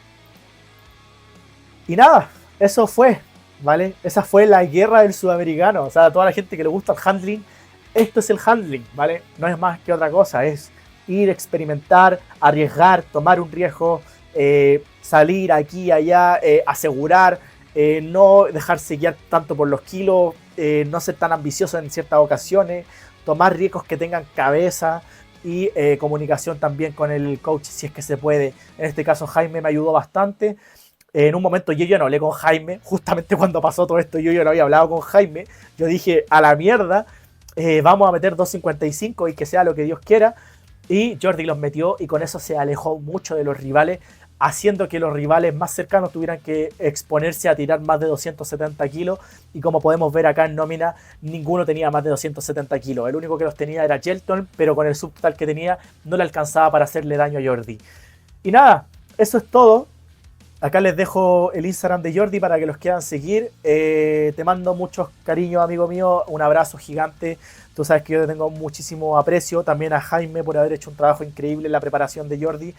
Speaker 1: Y nada, eso fue, ¿vale? Esa fue la guerra del sudamericano. O sea, a toda la gente que le gusta el handling, esto es el handling, ¿vale? No es más que otra cosa, es ir, experimentar, arriesgar, tomar un riesgo, salir aquí y allá, asegurar, no dejarse guiar tanto por los kilos, no ser tan ambicioso en ciertas ocasiones, tomar riesgos que tengan cabeza y comunicación también con el coach si es que se puede. En este caso Jaime me ayudó bastante. En un momento yo no hablé con Jaime, justamente cuando pasó todo esto yo no había hablado con Jaime, yo dije a la mierda, vamos a meter 2.55 y que sea lo que Dios quiera. Y Jordi los metió y con eso se alejó mucho de los rivales, haciendo que los rivales más cercanos tuvieran que exponerse a tirar más de 270 kilos. Y como podemos ver acá en nómina, ninguno tenía más de 270 kilos. El único que los tenía era Yelton, pero con el subtotal que tenía no le alcanzaba para hacerle daño a Jordi. Y nada, eso es todo. Acá les dejo el Instagram de Jordi para que los quieran seguir. Te mando muchos cariños, amigo mío. Un abrazo gigante. Tú sabes que yo te tengo muchísimo aprecio. También a Jaime por haber hecho un trabajo increíble en la preparación de Jordi.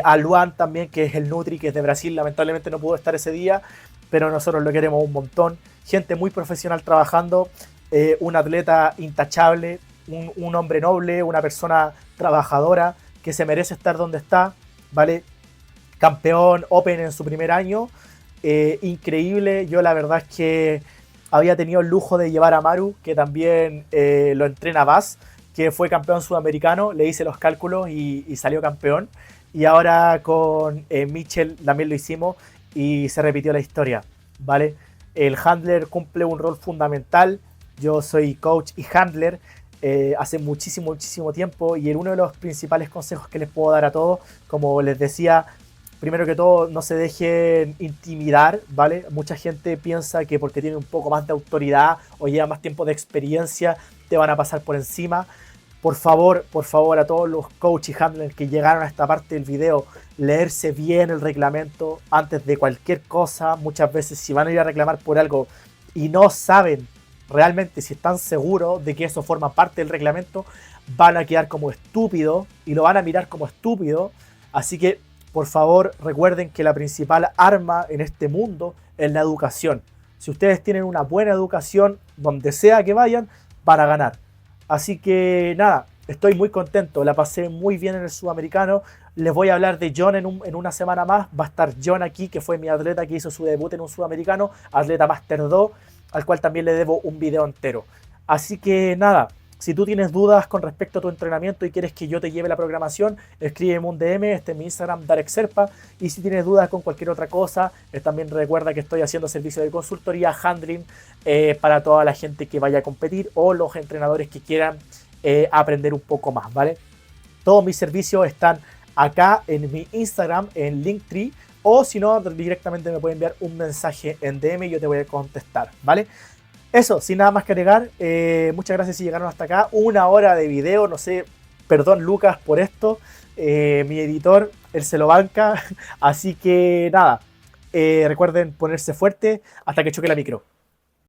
Speaker 1: A Luan también, que es el Nutri, que es de Brasil. Lamentablemente no pudo estar ese día, pero nosotros lo queremos un montón. Gente muy profesional trabajando. Un atleta intachable. Un hombre noble. Una persona trabajadora que se merece estar donde está, ¿vale? Campeón Open en su primer año, increíble. Yo la verdad es que había tenido el lujo de llevar a Maru, que también lo entrena Vaz, que fue campeón sudamericano, le hice los cálculos y salió campeón. Y ahora con Mitchell también lo hicimos y se repitió la historia, ¿vale? El handler cumple un rol fundamental. Yo soy coach y handler hace muchísimo tiempo y uno de los principales consejos que les puedo dar a todos, como les decía, primero que todo, no se dejen intimidar, ¿vale? Mucha gente piensa que porque tiene un poco más de autoridad o lleva más tiempo de experiencia, te van a pasar por encima. Por favor, a todos los coaches y handlers que llegaron a esta parte del video, leerse bien el reglamento antes de cualquier cosa. Muchas veces si van a ir a reclamar por algo y no saben realmente si están seguros de que eso forma parte del reglamento, van a quedar como estúpidos y lo van a mirar como estúpido. Así que por favor, recuerden que la principal arma en este mundo es la educación. Si ustedes tienen una buena educación, donde sea que vayan, van a ganar. Así que nada, estoy muy contento, la pasé muy bien en el sudamericano. Les voy a hablar de John en una semana más. Va a estar John aquí, que fue mi atleta que hizo su debut en un sudamericano, atleta Master 2, al cual también le debo un video entero. Así que nada, Si tú tienes dudas con respecto a tu entrenamiento y quieres que yo te lleve la programación, escríbeme un DM, este es mi Instagram, DarekSerpa. Y si tienes dudas con cualquier otra cosa, también recuerda que estoy haciendo servicio de consultoría, handling, para toda la gente que vaya a competir o los entrenadores que quieran aprender un poco más, ¿vale? Todos mis servicios están acá en mi Instagram, en Linktree, o si no, directamente me pueden enviar un mensaje en DM y yo te voy a contestar, ¿vale? Eso, sin nada más que agregar, muchas gracias si llegaron hasta acá. 1 hora de video, no sé, perdón Lucas por esto, mi editor, él se lo banca, así que nada, recuerden ponerse fuerte hasta que choque la micro.